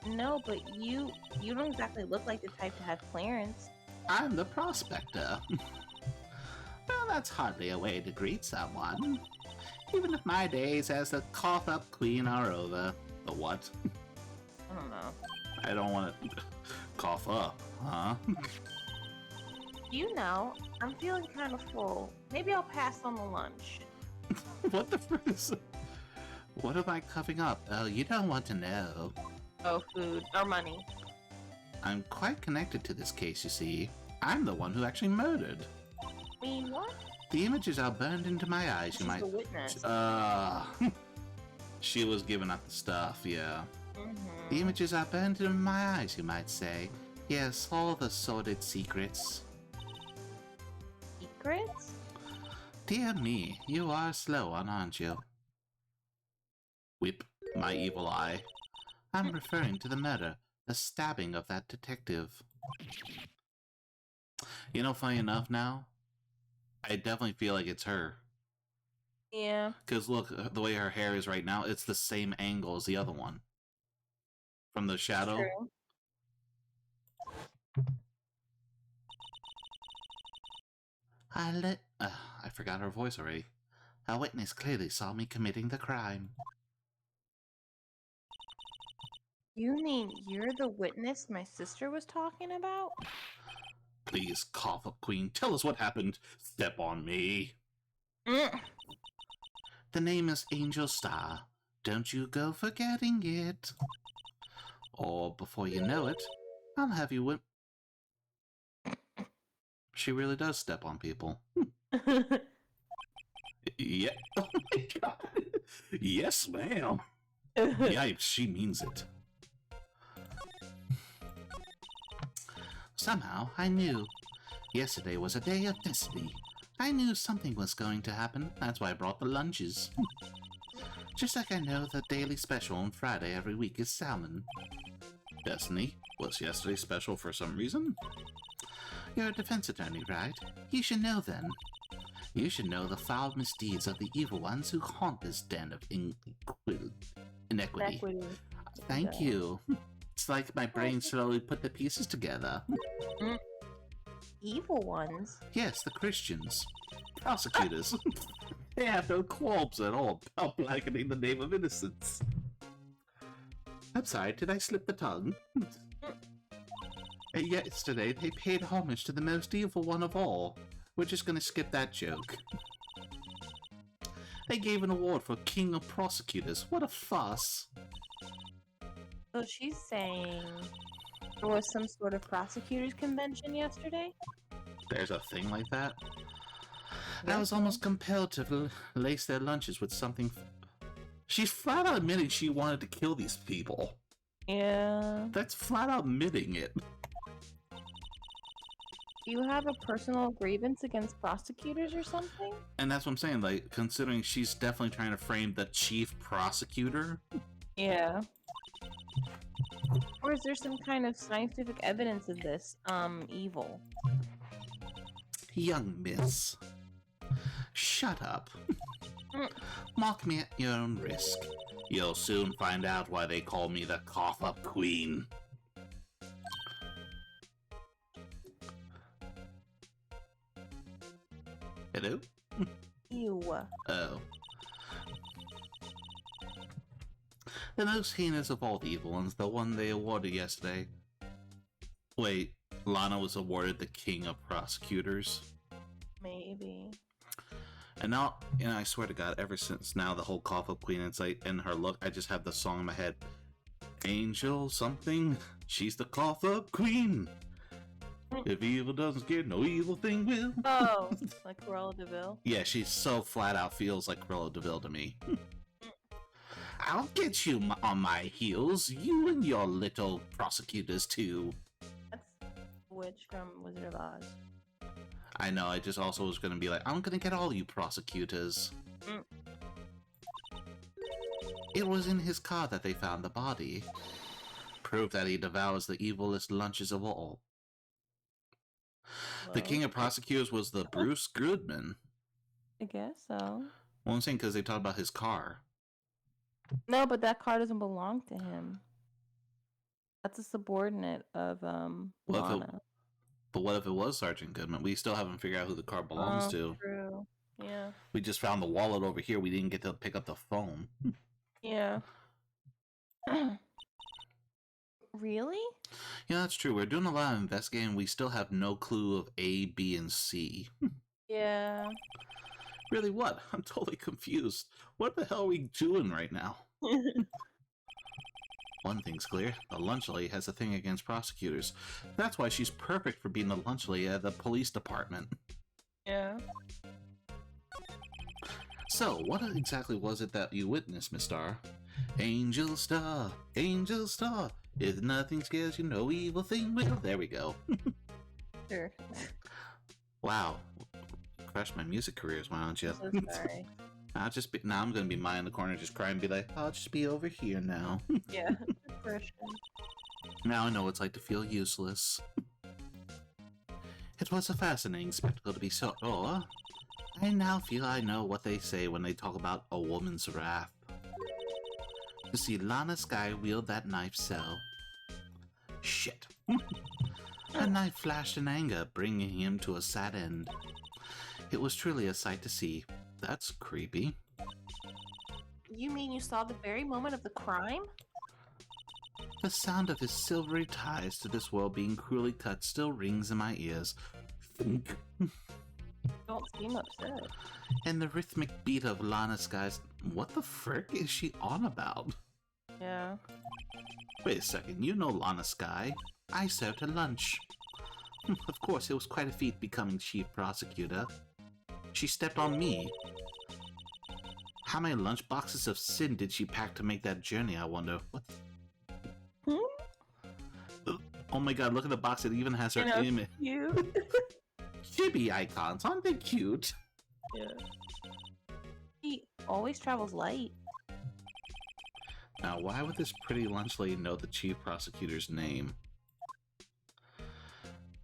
No, but you don't exactly look like the type to have clearance. I'm the prospector. Well, that's hardly a way to greet someone. Even if my days as the cough-up queen are over. The what? I don't know. I don't want to cough up, huh? You know, I'm feeling kind of full. Maybe I'll pass on the lunch. What the frick is... What am I coughing up? Oh, you don't want to know. Oh, food. Or money. I'm quite connected to this case, you see. I'm the one who actually murdered. Mean what? The images are burned into my eyes, She's you might... the witness. She was giving up the stuff, yeah. Mm-hmm. The images are burned into my eyes, you might say. Yes, all the sordid secrets. Secrets? Dear me, you are slow one, aren't you? Whip my evil eye. I'm referring to the murder, the stabbing of that detective. You know, funny enough now, I definitely feel like it's her. Yeah. Because look, the way her hair is right now, it's the same angle as the other one. From the shadow. True. I forgot her voice already. A witness clearly saw me committing the crime. You mean you're the witness my sister was talking about? Please, cough up, Queen. Tell us what happened. Step on me. The name is Angel Star. Don't you go forgetting it. Or before you know it, I'll have you whip. She really does step on people. Yeah. Oh my god. Yes, ma'am. Yipes, she means it. Somehow, I knew. Yesterday was a day of destiny. I knew something was going to happen. That's why I brought the lunches. Just like I know the daily special on Friday every week is salmon. Destiny? Was yesterday special for some reason? You're a defense attorney, right? You should know then. You should know the foul misdeeds of the evil ones who haunt this den of inequity. Thank you. It's like my brain slowly put the pieces together. Evil ones? Yes, the Christians. Prosecutors. They have no qualms at all about blackening the name of innocence. I'm sorry, did I slip the tongue? Yesterday, they paid homage to the most evil one of all. We're just gonna skip that joke. They gave an award for King of Prosecutors. What a fuss. So she's saying there was some sort of prosecutors convention yesterday? There's a thing like that? I Yes, was almost compelled to lace their lunches with something. She's flat out admitting she wanted to kill these people. Yeah. That's flat out admitting it. Do you have a personal grievance against prosecutors or something? And that's what I'm saying, like, considering she's definitely trying to frame the chief prosecutor. Yeah. Or is there some kind of scientific evidence of this, evil? Young miss. Shut up. Mock me at your own risk. You'll soon find out why they call me the Cough-Up Queen. Hello? Ew. Oh. The most heinous of all the evil ones, the one they awarded yesterday. Wait, Lana was awarded the King of Prosecutors? Maybe. And now, I swear to God, ever since now the whole Cough-Up Queen insight and her look, I just have the song in my head. Angel something, she's the Cough-Up Queen. If evil doesn't scare, no evil thing will. Oh, like Cruella de Vil? Yeah, she so flat out feels like Cruella de Vil to me. I'll get you on my heels, you and your little prosecutors too. That's Witch from Wizard of Oz. I know, I just also was gonna be like, I'm gonna get all you prosecutors. It was in his car that they found the body. Proof that he devours the evilest lunches of all. The King of Prosecutors was the Bruce Goodman. I guess so. Well, I'm saying because they talked about his car. No, but that car doesn't belong to him. That's a subordinate of Lana. But what if it was Sergeant Goodman? We still haven't figured out who the car belongs to. True. Yeah. We just found the wallet over here. We didn't get to pick up the phone. Yeah. Really? Yeah, that's true. We're doing a lot of investigating. We still have no clue of A, B, and C. Yeah. Really, what? I'm totally confused. What the hell are we doing right now? One thing's clear. The lunch lady has a thing against prosecutors. That's why she's perfect for being the lunch lady at the police department. Yeah. So, what exactly was it that you witnessed, Miss Star? Angel Star, if nothing scares you, no evil thing will. There we go. Sure. Wow. Crushed my music careers, why don't you? So sorry. Now I'm gonna be mine in the corner, just cry and be like, I'll just be over here now. Yeah. Depression. Now I know what it's like to feel useless. It was a fascinating spectacle to be so. Oh, I now feel I know what they say when they talk about a woman's wrath. To see Lana Sky wield that knife so. Shit. A knife flashed in anger, bringing him to a sad end. It was truly a sight to see. That's creepy. You mean you saw the very moment of the crime? The sound of his silvery ties to this world being cruelly cut still rings in my ears. Think. Don't seem upset. And the rhythmic beat of Lana Sky's. What the frick is she on about? Yeah. Wait a second, you know Lana Sky. I served her lunch. Of course, it was quite a feat becoming chief prosecutor. She stepped on me. How many lunch boxes of sin did she pack to make that journey, I wonder? What? Oh my god, look at the box, it even has her image. Cute. Chibi icons, aren't they cute? Yeah. He always travels light. Now, why would this pretty lunch lady know the chief prosecutor's name?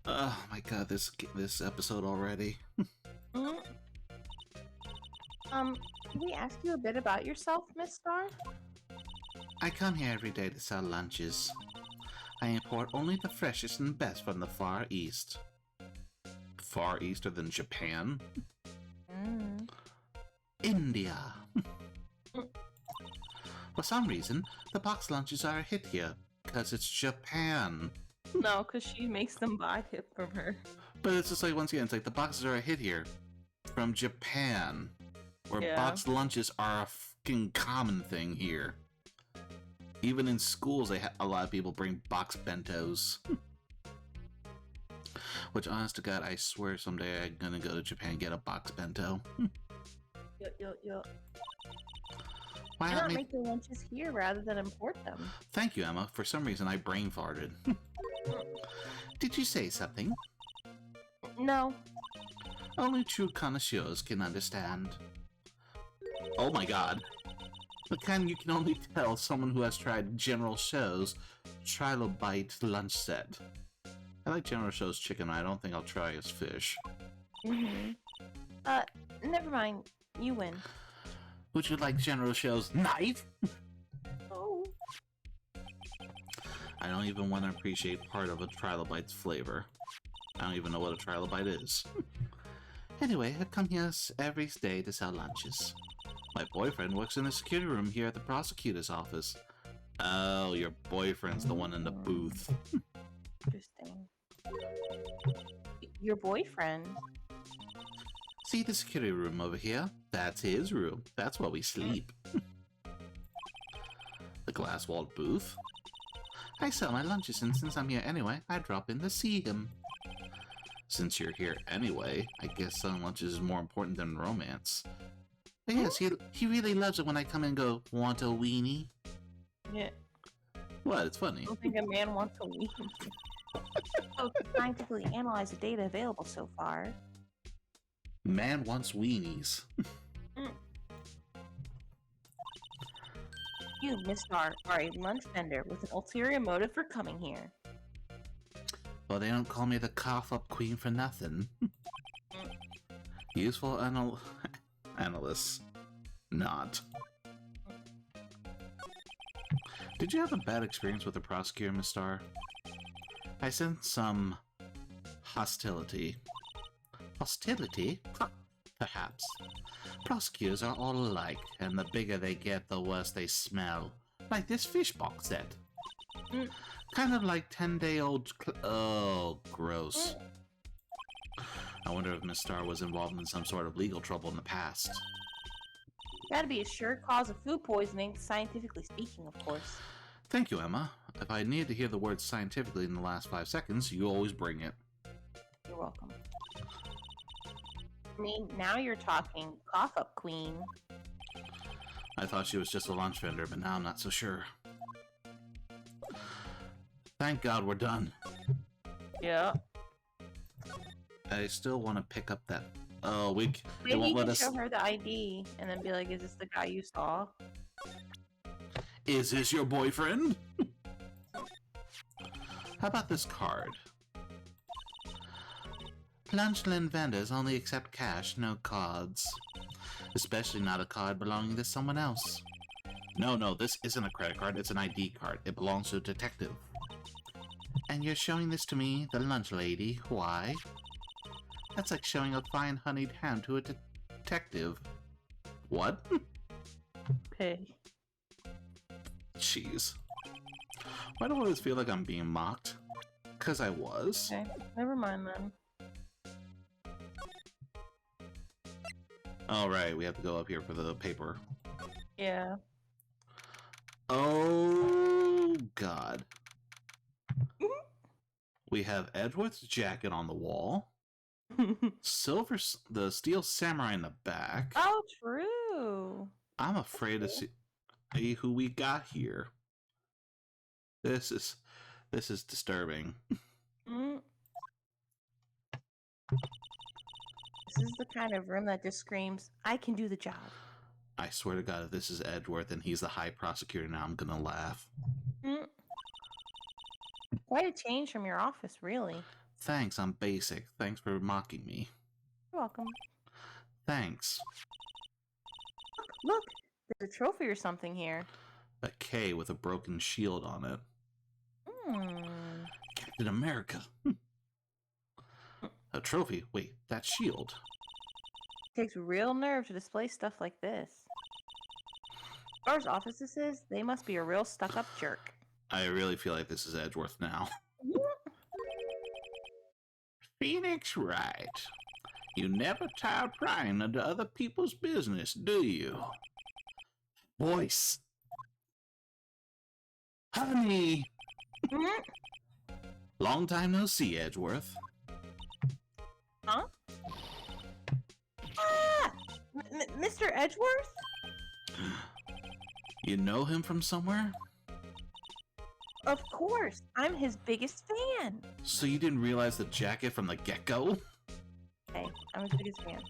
Oh my god, this episode already. Can we ask you a bit about yourself, Miss Star? I come here every day to sell lunches. I import only the freshest and best from the Far East. Far Easter than Japan? India. For some reason, the box lunches are a hit here, because it's Japan. No, because she makes them buy it from her. But it's just like, once again, it's like the boxes are a hit here from Japan, where box lunches are a fucking common thing here. Even in schools, a lot of people bring box bentos. Which, honest to God, I swear someday I'm gonna go to Japan and get a box bento. Yup. Why not make the lunches here rather than import them? Thank you, Emma. For some reason, I brain farted. Did you say something? No. Only true connoisseurs can understand. Oh my god. The kind you can only tell someone who has tried General Tso's Trilobite lunch set. I like General Tso's chicken, I don't think I'll try his fish. Never mind. You win. Would you like General Tso's knife? Oh. I don't even want to appreciate part of a Trilobite's flavor. I don't even know what a Trilobite is. Anyway, I come here every day to sell lunches. My boyfriend works in the security room here at the prosecutor's office. Oh, your boyfriend's the one in the booth. Interesting. Your boyfriend? See the security room over here? That's his room. That's where we sleep. The glass-walled booth. I sell my lunches, and since I'm here anyway, I drop in to see him. Since you're here anyway, I guess selling lunches is more important than romance. But yes, he really loves it when I come and go, want a weenie? Yeah. What? It's funny. I don't think a man wants a weenie. So to scientifically analyze the data available so far. Man wants weenies. You, Miss Star, are a lunch vendor with an ulterior motive for coming here. Well, they don't call me the cough-up queen for nothing. Useful analysts. Not. Did you have a bad experience with the prosecutor, Miss Star? I sense some hostility. Hostility? Perhaps. Prosecutors are all alike, and the bigger they get, the worse they smell. Like this fish box set. Kind of like 10-day-old oh, gross. I wonder if Miss Star was involved in some sort of legal trouble in the past. Gotta be a sure cause of food poisoning, scientifically speaking, of course. Thank you, Emma. If I needed to hear the word scientifically in the last 5 seconds, you always bring it. You're welcome. I mean, now you're talking cough-up queen. I thought she was just a lunch vendor, but now I'm not so sure. Thank God we're done. Yeah. I still want to pick up that... Oh, Maybe it won't you let can us... show her the ID and then be like, is this the guy you saw? Is this your boyfriend? How about this card? Lunchland vendors only accept cash, no cards. Especially not a card belonging to someone else. No, this isn't a credit card, it's an ID card. It belongs to a detective. And you're showing this to me, the lunch lady. Why? That's like showing a fine honeyed ham to a detective. What? Pig. Jeez. Why do I always feel like I'm being mocked? 'Cause I was. Okay, never mind then. Alright, we have to go up here for the paper. Yeah. Oh, God. We have Edgeworth's jacket on the wall. The steel samurai in the back. Oh, true. I'm afraid to see who we got here. This is disturbing. This is the kind of room that just screams, I can do the job. I swear to God, if this is Edgeworth and he's the high prosecutor now, I'm gonna laugh. Quite a change from your office, really. Thanks, I'm basic. Thanks for mocking me. You're welcome. Thanks. Look, there's a trophy or something here. A K with a broken shield on it. Captain America. A trophy. Wait, that shield. It takes real nerve to display stuff like this. As far as offices is, they must be a real stuck-up jerk. I really feel like this is Edgeworth now. Phoenix Wright. You never tire prying into other people's business, do you? Voice. Honey. Long time no see, Edgeworth. Huh? Ah! Mr. Edgeworth? You know him from somewhere? Of course. I'm his biggest fan. So you didn't realize the jacket from the get-go? Hey, I'm his biggest fan.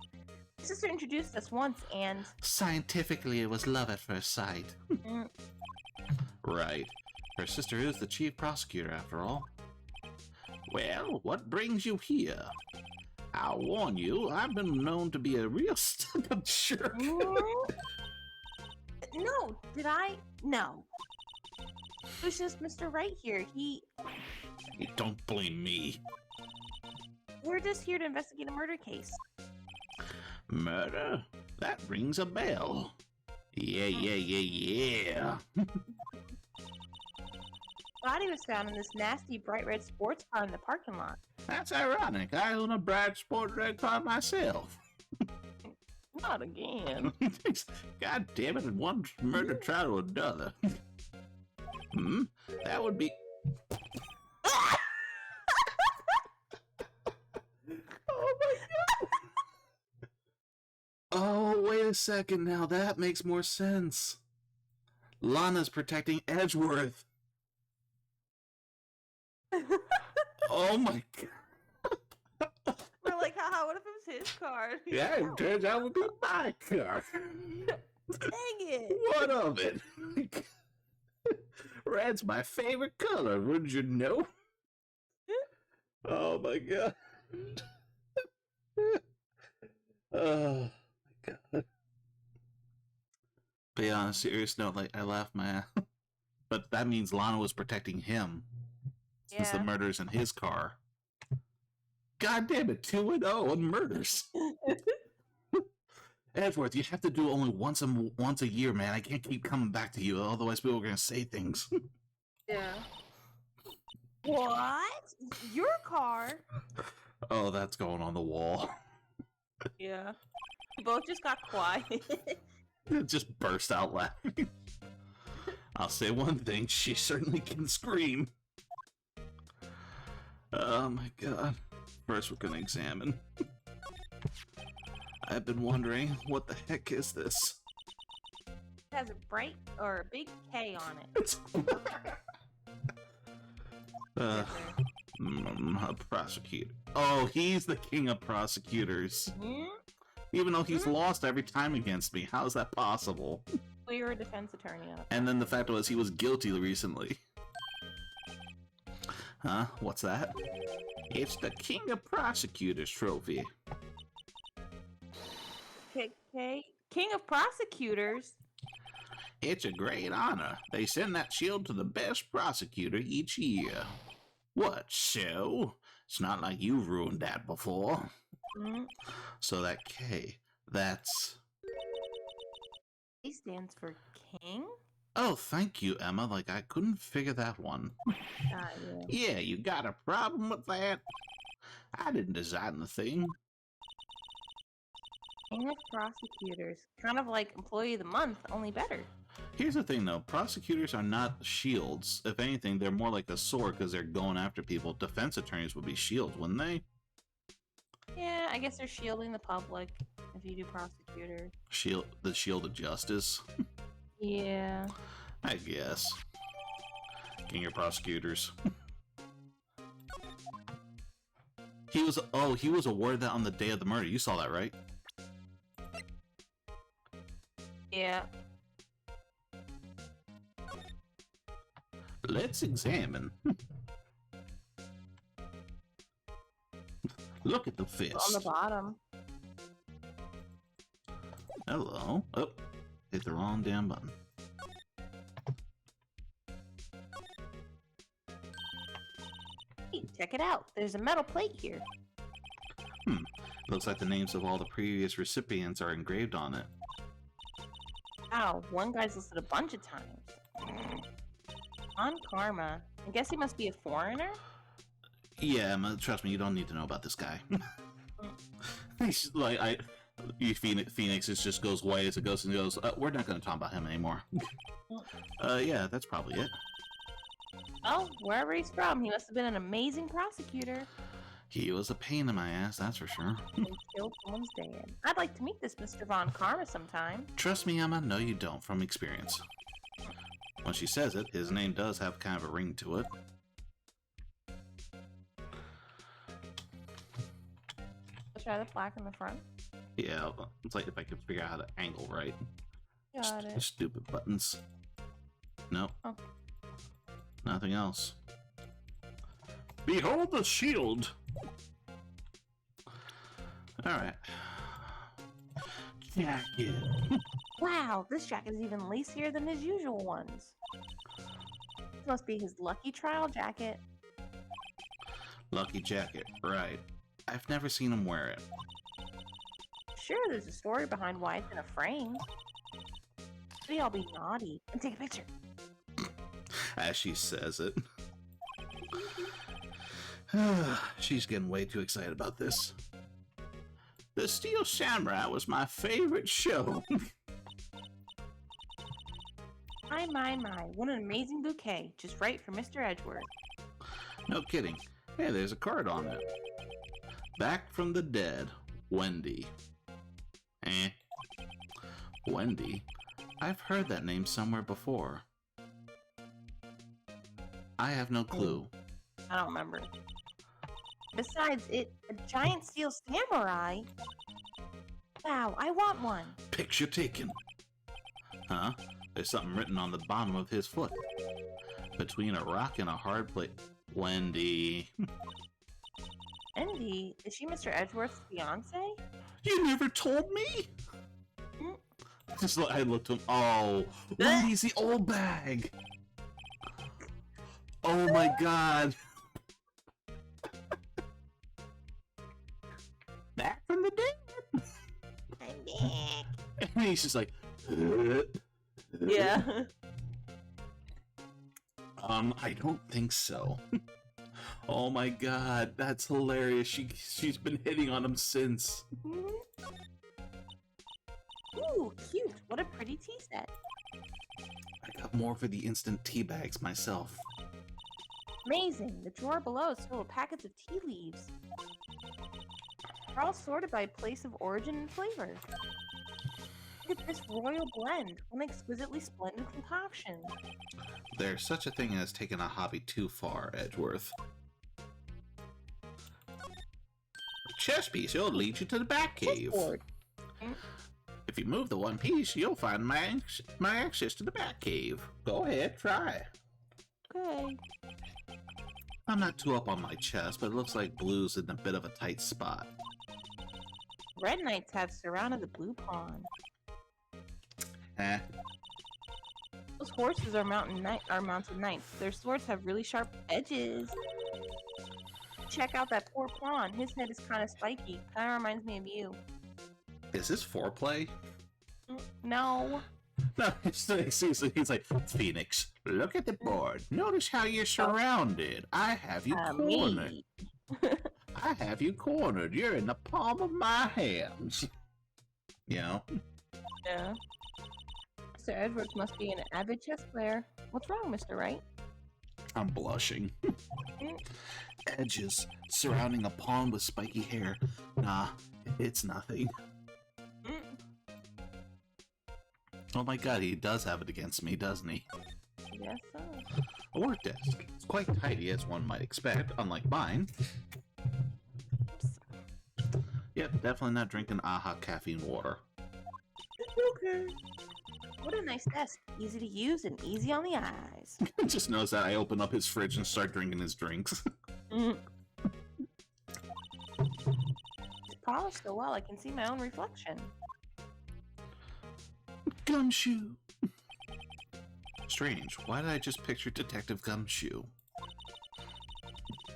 My sister introduced us once and... Scientifically, it was love at first sight. Right. Her sister is the chief prosecutor, after all. Well, what brings you here? I'll warn you, I've been known to be a real stuck-up jerk. No, did I? No. It was just Mr. Wright here. Don't blame me. We're just here to investigate a murder case. Murder? That rings a bell. Yeah. Body was found in this nasty bright red sports car in the parking lot. That's ironic. I own a bright sport red car myself. Not again. God damn it, one murder trial to another. That would be... Oh my god! Oh, wait a second now. That makes more sense. Lana's protecting Edgeworth. Oh my god. We're like, haha, what if it was his car? Yeah, it turns out it would be my car. Dang it. What of it? Red's my favorite color, wouldn't you know? Oh my god. Oh my god. But yeah, on a serious note, like, I laughed my ass. But that means Lana was protecting him. Since the murder's in his car. God damn it, 2-0 on murders. Edgeworth, you have to do only once a year, man. I can't keep coming back to you, otherwise people are gonna say things. Yeah. What? Your car? Oh, that's going on the wall. Yeah. We both just got quiet. It just burst out laughing. I'll say one thing, she certainly can scream. Oh my god. First we're gonna examine. I've been wondering, what the heck is this? It has a bright or a big K on it. It's a prosecutor. Oh, he's the king of prosecutors. Even though he's lost every time against me. How is that possible? Well, you're a defense attorney. And then the fact was he was guilty recently. Huh? What's that? It's the King of Prosecutors trophy. King of Prosecutors? It's a great honor. They send that shield to the best prosecutor each year. What, so? It's not like you've ruined that before. So that K, that's... K stands for king? Oh, thank you, Emma. Like, I couldn't figure that one. Yeah, you got a problem with that? I didn't design the thing. King of Prosecutors. Kind of like Employee of the Month, only better. Here's the thing, though. Prosecutors are not shields. If anything, they're more like a sword because they're going after people. Defense attorneys would be shields, wouldn't they? Yeah, I guess they're shielding the public if you do prosecutors. The shield of justice? Yeah. I guess. King of prosecutors. He was awarded that on the day of the murder. You saw that, right? Yeah. Let's examine. Look at the fist. On the bottom. Hello. Oh, hit the wrong damn button. Check it out. There's a metal plate here. Looks like the names of all the previous recipients are engraved on it. Wow, one guy's listed a bunch of times. On Karma. I guess he must be a foreigner? Yeah, trust me, you don't need to know about this guy. He's like, Phoenix just goes white as it goes and goes, we're not going to talk about him anymore. Yeah, that's probably it. Oh, wherever he's from, he must have been an amazing prosecutor. He was a pain in my ass, that's for sure. Until someone's dead. I'd like to meet this Mr. Von Karma sometime. Trust me, Emma, no you don't, from experience. When she says it, his name does have kind of a ring to it. Let's try the plaque in the front. Yeah, it's like if I could figure out how to angle right. Got it. Stupid buttons. Nope. Oh. Nothing else. Behold the shield! Alright. Jacket. Wow, this jacket is even lacier than his usual ones. This must be his lucky trial jacket. Lucky jacket, right. I've never seen him wear it. Sure, there's a story behind why it's in a frame. Maybe I'll be naughty and take a picture. As she says it. She's getting way too excited about this. The Steel Samurai was my favorite show. My. What an amazing bouquet. Just right for Mr. Edgeworth. No kidding. Hey, there's a card on it. Back from the dead, Wendy. Wendy? I've heard that name somewhere before. I have no clue. I don't remember. Besides, a giant steel samurai? Wow, I want one. Picture taken. Huh? There's something written on the bottom of his foot. Between a rock and a hard plate. Wendy. Wendy? Is she Mr. Edgeworth's fiance? You never told me? I looked at him. Oh, Wendy's the old bag. Oh my god. Back from the dead. I'm back. And he's just like, Yeah. I don't think so. Oh my god, that's hilarious. She's been hitting on him since. Ooh, cute. What a pretty tea set. I got more for the instant tea bags myself. Amazing. The drawer below is full of packets of tea leaves. They're all sorted by place of origin and flavor. Look at this royal blend. What an exquisitely splendid concoction. There's such a thing as taking a hobby too far, Edgeworth. Chess piece, it'll lead you to the back cave. If you move the one piece, you'll find my access to the back cave. Go ahead, try. Okay. I'm not too up on my chess, but it looks like blue's in a bit of a tight spot. Red knights have surrounded the blue pawn. Those horses are mounted knights. Their swords have really sharp edges. Check out that poor pawn. His head is kind of spiky. Kind of reminds me of you. Is this foreplay? No. No, seriously, he's like, Phoenix, look at the board. Notice how you're surrounded. I have you cornered. I have you cornered. You're in the palm of my hands. You know? Yeah. Mr. Edwards must be an avid chess player. What's wrong, Mr. Wright? I'm blushing. Edges surrounding a pawn with spiky hair. Nah, it's nothing. Oh my god, he does have it against me, doesn't he? Yes, so. A work desk. It's quite tidy, as one might expect, unlike mine. Yep, definitely not drinking AHA caffeine water. Okay. What a nice desk. Easy to use and easy on the eyes. Just knows that I open up his fridge and start drinking his drinks. It's polished so well I can see my own reflection. Gumshoe! Strange, why did I just picture Detective Gumshoe?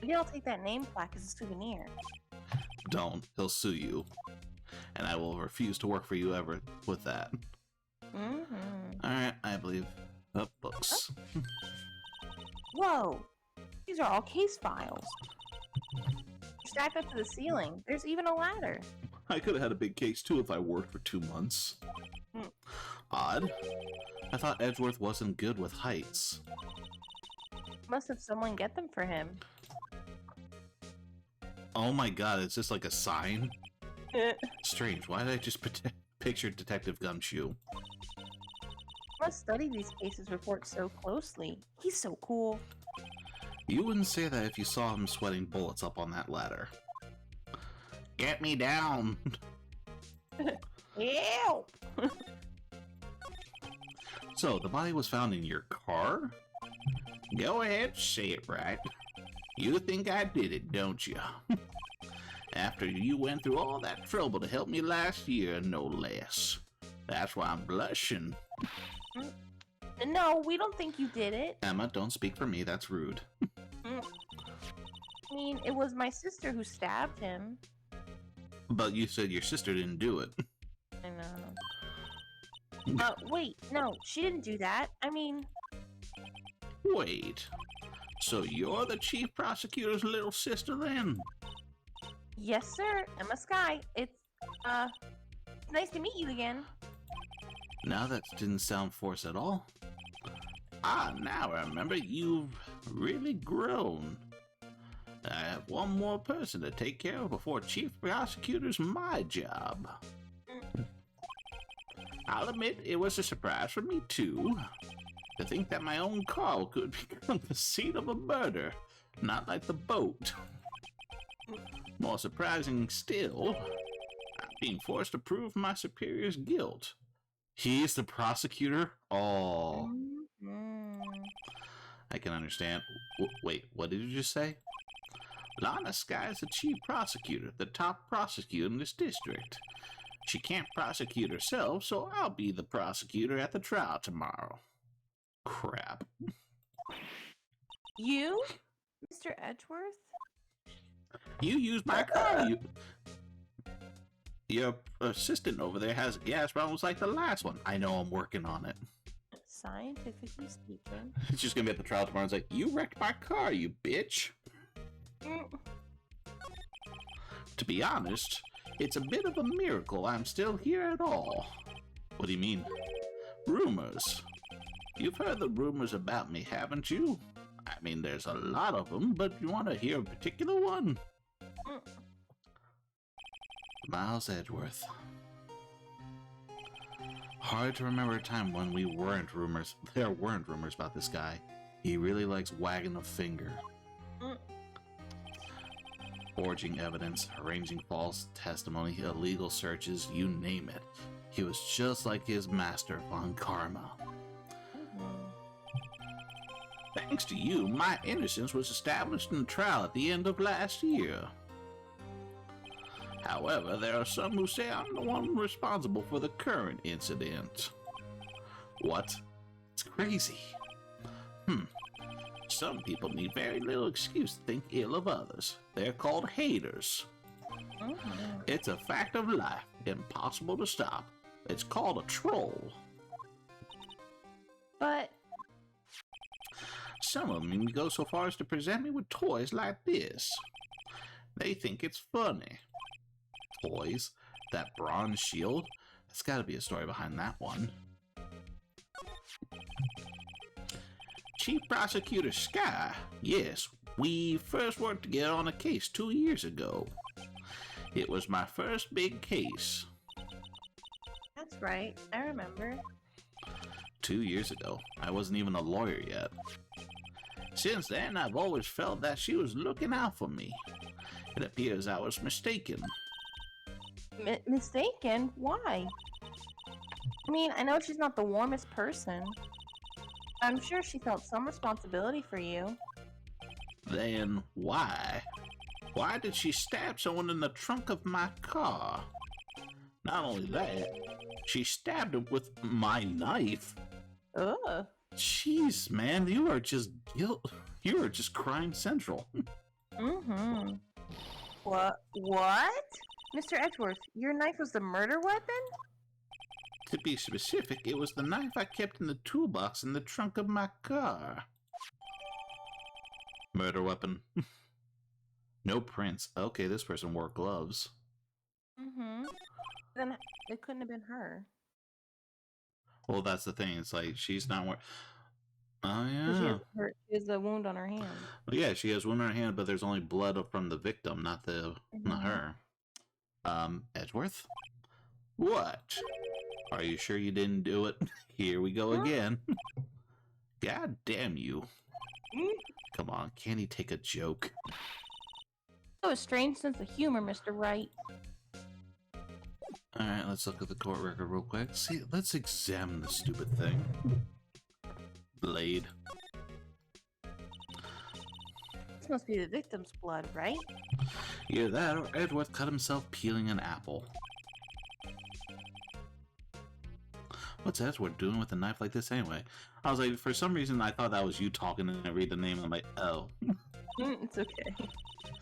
Maybe I'll take that name plaque as a souvenir. Don't. He'll sue you. And I will refuse to work for you ever with that. Mm-hmm. Alright, I believe. Oh, books. Whoa! These are all case files. Stacked up to the ceiling. There's even a ladder. I could have had a big case too if I worked for 2 months. Odd. I thought Edgeworth wasn't good with heights. Must have someone get them for him. Oh my god, it's just like a sign? Strange, why did I just picture Detective Gumshoe? Must study these cases reports so closely. He's so cool. You wouldn't say that if you saw him sweating bullets up on that ladder. Get me down! Ew! So, the body was found in your car? Go ahead, say it right. You think I did it, don't you? After you went through all that trouble to help me last year, no less. That's why I'm blushing. No, we don't think you did it. Emma, don't speak for me, that's rude. I mean, it was my sister who stabbed him. But you said your sister didn't do it. I know. Wait, no, she didn't do that. I mean... Wait. So you're the chief prosecutor's little sister then? Yes, sir. Emma Sky. It's nice to meet you again. Now that didn't sound forced at all. Ah, now I remember, you've really grown. I have one more person to take care of before chief prosecutor's my job. I'll admit it was a surprise for me too. To think that my own car could become the scene of a murder, not like the boat. More surprising still, I'm being forced to prove my superior's guilt. He's the prosecutor? Oh. I can understand. Wait, what did you just say? Lana Sky is the chief prosecutor, the top prosecutor in this district. She can't prosecute herself, so I'll be the prosecutor at the trial tomorrow. Crap. You? Mr. Edgeworth? You used my car, Your assistant over there has gas problems like the last one. I know, I'm working on it. Scientifically speaking. It's just gonna be at the trial tomorrow. It's like, you wrecked my car, you bitch. To be honest, it's a bit of a miracle I'm still here at all. What do you mean? Rumors. You've heard the rumors about me, haven't you? I mean, there's a lot of them, but you want to hear a particular one? Miles Edgeworth. Hard to remember a time when there weren't rumors about this guy. He really likes wagging a finger. Forging evidence, arranging false testimony, illegal searches, you name it. He was just like his master, Von Karma. Thanks to you, my innocence was established in the trial at the end of last year. However, there are some who say I'm the one responsible for the current incident. What? It's crazy. Some people need very little excuse to think ill of others. They're called haters. It's a fact of life, impossible to stop. It's called a troll. But... Some of them even go so far as to present me with toys like this. They think it's funny. Toys? That bronze shield? There's gotta be a story behind that one. Chief Prosecutor Sky. Yes, we first worked together on a case 2 years ago. It was my first big case. That's right, I remember. 2 years ago. I wasn't even a lawyer yet. Since then, I've always felt that she was looking out for me. It appears I was mistaken. Mistaken? Why? I mean, I know she's not the warmest person. I'm sure she felt some responsibility for you. Then why? Why did she stab someone in the trunk of my car? Not only that, she stabbed him with my knife. Ugh. Jeez, man, you are just crime central. Mm-hmm. What? What? Mr. Edgeworth, your knife was the murder weapon? To be specific, it was the knife I kept in the toolbox in the trunk of my car. Murder weapon. No prints. Okay, this person wore gloves. Mm-hmm. Then it couldn't have been her. Well, that's the thing. It's like she's not wearing. Oh Because yeah. she has a wound on her hand. Well, yeah, she has wound on her hand, but there's only blood from the victim, not her. Edgeworth? What? Are you sure you didn't do it? Here we go again. God damn you. Come on, can't he take a joke? Oh, a strange sense of humor, Mr. Wright. Alright, let's look at the court record real quick. See, let's examine the stupid thing. Blade. This must be the victim's blood, right? Either that or Edgeworth cut himself peeling an apple. What's Edgeworth doing with a knife like this anyway? I was like, for some reason I thought that was you talking and I read the name and I'm like, oh. It's okay.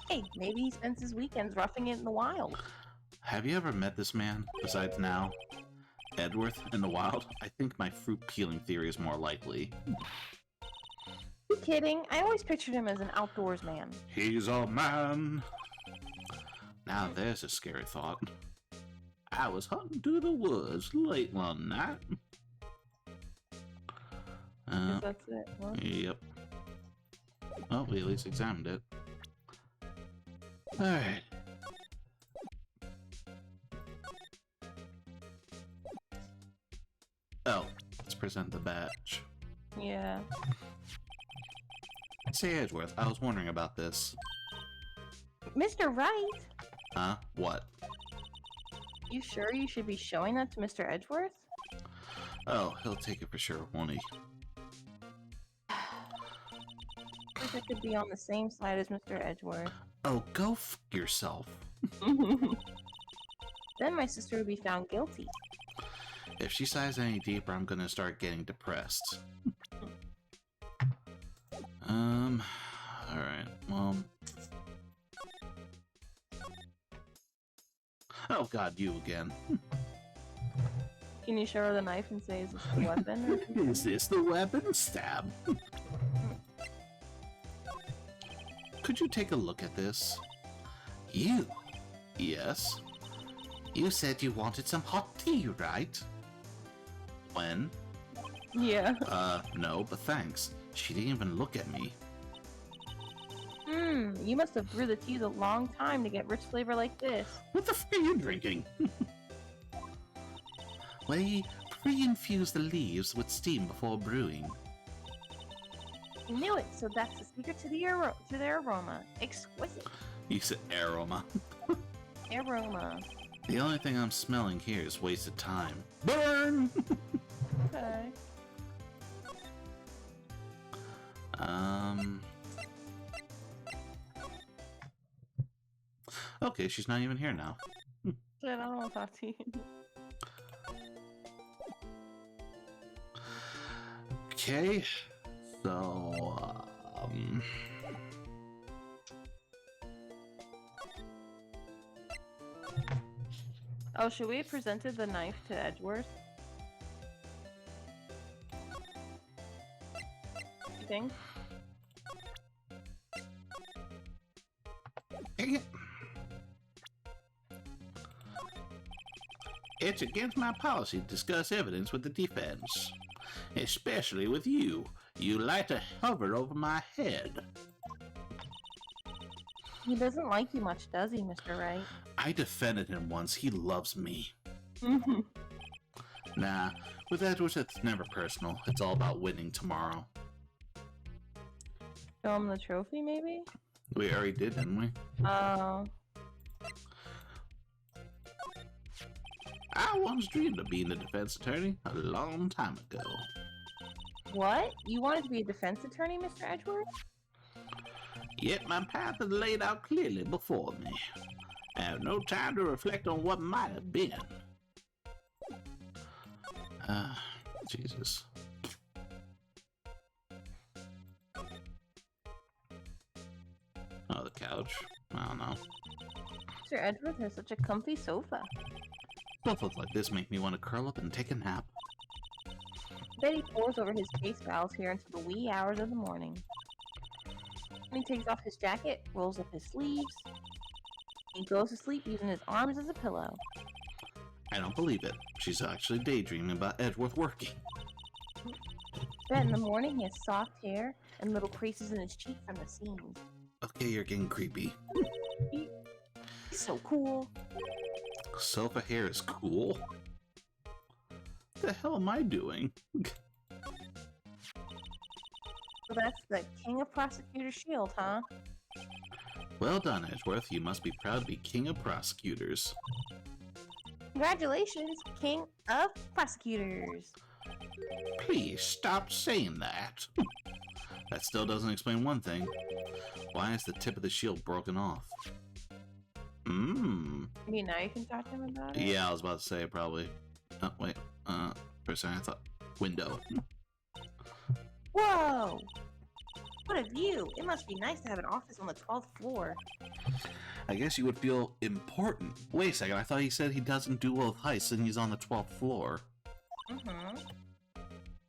Hey, maybe he spends his weekends roughing it in the wild. Have you ever met this man, besides now? Edgeworth in the wild? I think my fruit peeling theory is more likely. You kidding? I always pictured him as an outdoors man. He's a man! Now there's a scary thought. I was hunting through the woods late one night. Guess that's it. Huh? Yep. Well, we at least examined it. Alright. Oh, let's present the badge. Yeah. Say, Edgeworth, I was wondering about this. Mr. Wright? Huh? What? You sure you should be showing that to Mr. Edgeworth? Oh, he'll take it for sure, won't he? I wish I could be on the same side as Mr. Edgeworth. Oh, go f yourself. Then my sister would be found guilty. If she sighs any deeper, I'm gonna start getting depressed. Alright, well... Oh god, you again. Can you show her the knife and say, is this the weapon? Is this the weapon? Stab. Could you take a look at this? You? Yes? You said you wanted some hot tea, right? When? Yeah. No, but thanks. She didn't even look at me. You must have brewed the teas a long time to get rich flavor like this. What the f are you drinking? We pre-infuse the leaves with steam before brewing. I knew it, so that's the secret to the aroma. Exquisite. You said aroma. Aroma. The only thing I'm smelling here is wasted time. Burn! Okay. Okay, she's not even here now. Shit, I don't want to talk to you. Okay, so, Oh, should we have presented the knife to Edgeworth? You think? dang it. It's against my policy to discuss evidence with the defense. Especially with you. You like to hover over my head. He doesn't like you much, does he, Mr. Wright? I defended him once. He loves me. Nah, with Edwards it's never personal. It's all about winning tomorrow. Show him the trophy, maybe? We already did, didn't we? Oh. I once dreamed of being a defense attorney a long time ago. What? You wanted to be a defense attorney, Mr. Edgeworth? Yet my path is laid out clearly before me. I have no time to reflect on what might have been. Jesus. Oh, the couch. I don't know. Mr. Edgeworth has such a comfy sofa. Sofas like this make me want to curl up and take a nap. Betty pores over his case files here until the wee hours of the morning. Then he takes off his jacket, rolls up his sleeves. He goes to sleep using his arms as a pillow. I don't believe it. She's actually daydreaming about Edgeworth working. Then in the morning, he has soft hair and little creases in his cheek from the seams. Okay, you're getting creepy. He's so cool. Sofa hair is cool? What the hell am I doing? So that's the King of Prosecutor shield, huh? Well done, Edgeworth. You must be proud to be King of Prosecutors. Congratulations, King of Prosecutors. Please stop saying that. That still doesn't explain one thing. Why is the tip of the shield broken off? Maybe now you can talk to him about it? Yeah, I was about to say probably. Oh, wait. For a second I thought window. Whoa! What a view! It must be nice to have an office on the 12th floor. I guess you would feel important. Wait a second, I thought he said he doesn't do well with heights and he's on the 12th floor.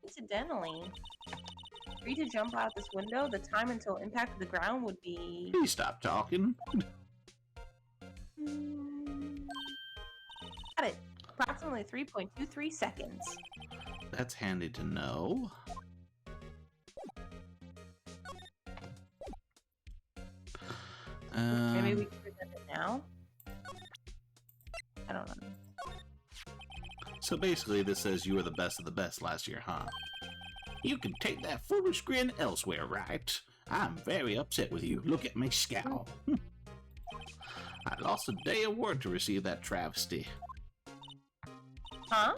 Incidentally, for you to jump out this window, the time until impact of the ground would be... Please stop talking. Got it. Approximately 3.23 seconds. That's handy to know. Maybe we can present it now? I don't know. So basically this says you were the best of the best last year, huh? You can take that foolish grin elsewhere, Wright. I'm very upset with you. Look at me scowl. I lost a day of work to receive that travesty. Huh?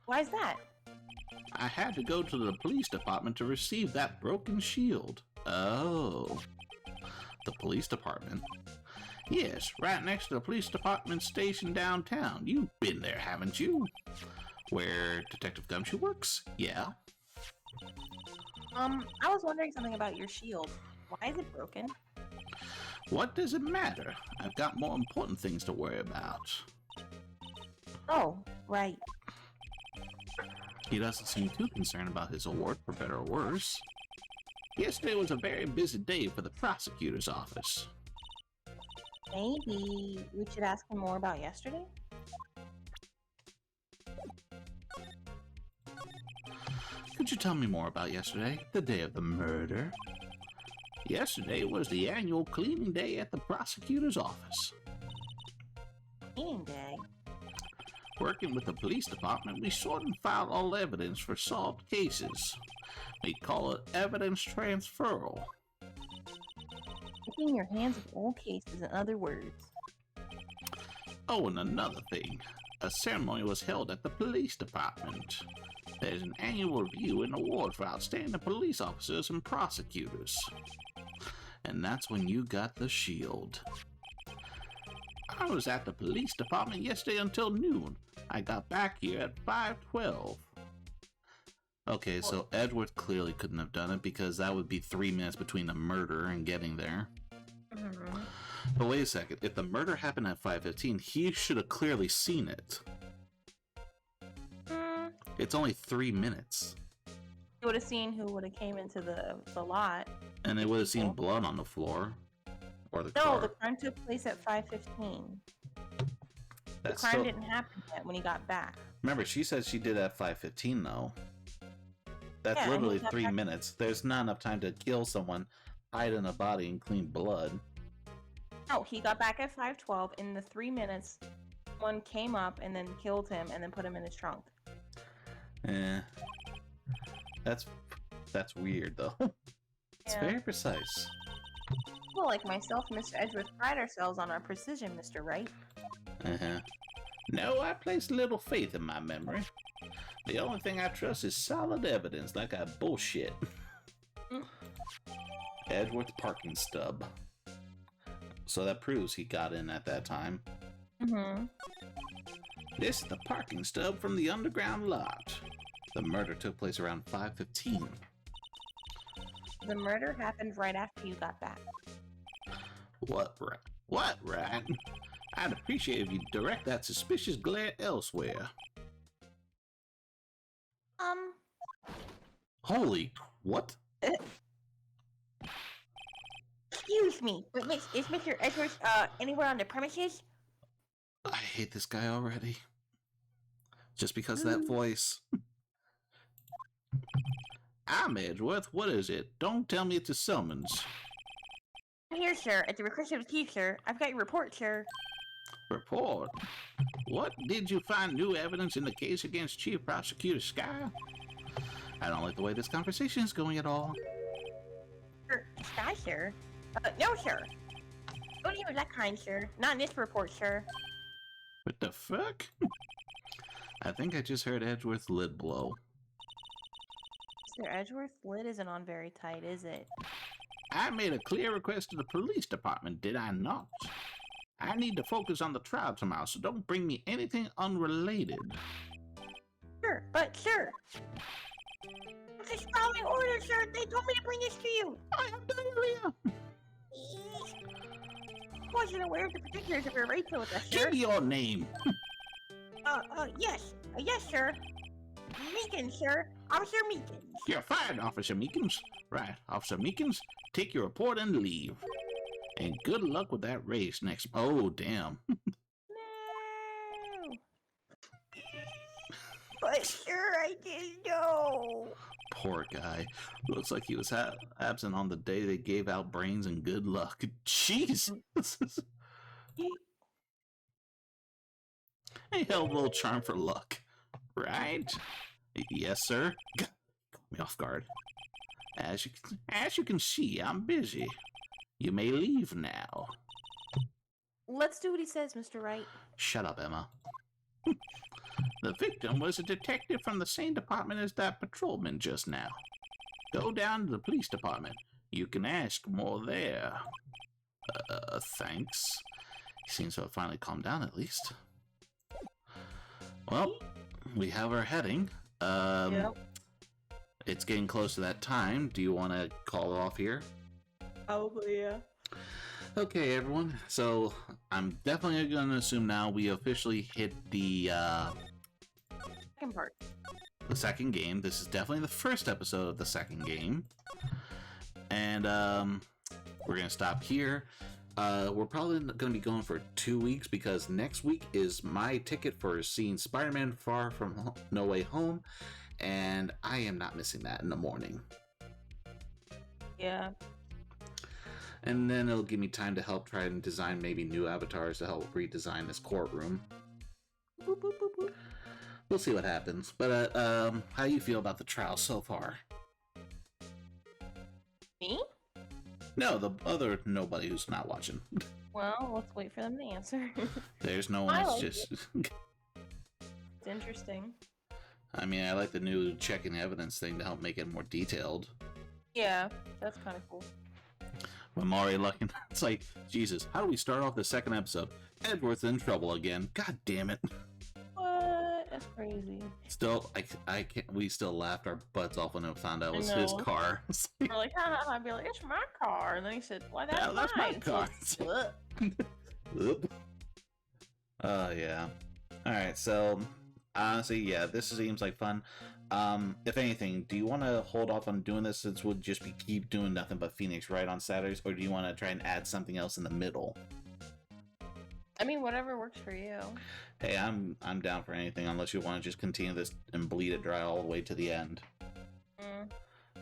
Why's that? I had to go to the police department to receive that broken shield. Oh. The police department? Yes, right next to the police department station downtown. You've been there, haven't you? Where Detective Gumshoe works? Yeah. I was wondering something about your shield. Why is it broken? What does it matter? I've got more important things to worry about. Oh, right. He doesn't seem too concerned about his award, for better or worse. Yesterday was a very busy day for the prosecutor's office. Maybe we should ask him more about yesterday? Could you tell me more about yesterday, the day of the murder? Yesterday was the annual cleaning day at the prosecutor's office. Cleaning day? Working with the police department, we sort and file all evidence for solved cases. We call it evidence transferal. Taking your hands of old cases, in other words. Oh, and another thing. A ceremony was held at the police department. There's an annual review and award for outstanding police officers and prosecutors. And that's when you got the shield. I was at the police department yesterday until noon. I got back here at 5:12. Okay, so Edgeworth clearly couldn't have done it because that would be 3 minutes between the murder and getting there. But wait a second, if the murder happened at 5:15, he should have clearly seen it. It's only 3 minutes. You would have seen who would have came into the lot. And they would have seen blood on the floor. Or the No, car. the crime took place at 5:15. The That's crime still... didn't happen yet when he got back. Remember, she said she did at 5:15 though. That's Yeah, and literally he got 3 back- minutes. There's not enough time to kill someone, hide in a body, and clean blood. No, he got back at 5:12. In the 3 minutes, one came up and then killed him and then put him in his trunk. That's weird though. It's Yeah. very precise. Well, like myself and Mr. Edgeworth pride ourselves on our precision, Mr. Wright. No, I place little faith in my memory. The only thing I trust is solid evidence, like I bullshit. Edgeworth parking stub. So that proves he got in at that time. This is the parking stub from the underground lot. The murder took place around 5:15. The murder happened right after you got back. What, Rat? What, Rat? I'd appreciate if you direct that suspicious glare elsewhere. Holy, what? Excuse me, but is Mr. Edwards, anywhere on the premises? I hate this guy already. Just because of that voice. I'm Edgeworth. What is it? Don't tell me it's a summons. I'm here, sir, at the request of the chief, sir. I've got your report, sir. Report? What? Did you find new evidence in the case against Chief Prosecutor Sky? I don't like the way this conversation is going at all. Sky, sir? No, sir. Don't even that kind, sir. Not in this report, sir. What the fuck? I think I just heard Edgeworth's lid blow. Mr. Edgeworth's lid isn't on very tight, is it? I made a clear request to the police department, did I not? I need to focus on the trial tomorrow, so don't bring me anything unrelated. Sure, but, sir. It's a following order, sir. They told me to bring this to you. I have diarrhea! I wasn't aware of the particulars of your rape with us, sir. Give me your name! Yes. Yes, sir. Meekins, sir. Officer Meekins. You're fired, Officer Meekins. Right, Officer Meekins, take your report and leave. And good luck with that race next. Oh, damn. No. But, sir, I didn't know. Poor guy. Looks like he was absent on the day they gave out brains and good luck. Jeez. He held a little charm for luck. Right? Yes, sir. Got me off guard. As you can see, I'm busy. You may leave now. Let's do what he says, Mr. Wright. Shut up, Emma. The victim was a detective from the same department as that patrolman just now. Go down to the police department. You can ask more there. Thanks. He seems to have finally calmed down at least. Well, we have our heading. Yep. It's getting close to that time. Do you want to call it off here? Probably, yeah. Okay, everyone. So I'm definitely going to assume now we officially hit the Second part. the second game. This is definitely the first episode of the second game, and we're gonna stop here. We're probably going to be going for 2 weeks because next week is my ticket for seeing Spider-Man Far From No Way Home, and I am not missing that in the morning. Yeah. And then it'll give me time to help try and design maybe new avatars to help redesign this courtroom. Boop, boop, boop, boop. We'll see what happens. But how do you feel about the trial so far? Me? No, the other nobody who's not watching. Well, let's wait for them to answer. There's no one. I It's like just. It's interesting. I mean, I like the new checking evidence thing to help make it more detailed. Yeah, that's kind of cool. When Maury looking, it's like, Jesus, how do we start off the second episode? Edward's in trouble again. God damn it. What? That's crazy. Still, I can't. We still laughed our butts off when we found out it I was his know. car. We're like, I'd be like, it's my car. And then he said, why, that's, Yeah, that's my mine. car. So, Oop. Yeah. Alright, so honestly, yeah, this seems like fun. If anything, do you want to hold off on doing this since we'll just be keep doing nothing but Phoenix Wright on Saturdays, or do you want to try and add something else in the middle? I mean, whatever works for you. Hey, I'm down for anything unless you want to just continue this and bleed it dry all the way to the end.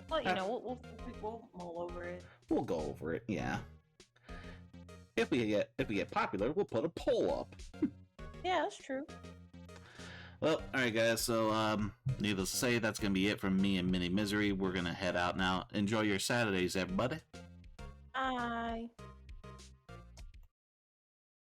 Well, you know, we'll mull over it. We'll go over it, yeah. If we get popular, we'll put a poll up. Yeah, that's true. Well, alright guys, so needless to say, that's gonna be it from me and Mini Misery. We're gonna head out now. Enjoy your Saturdays, everybody.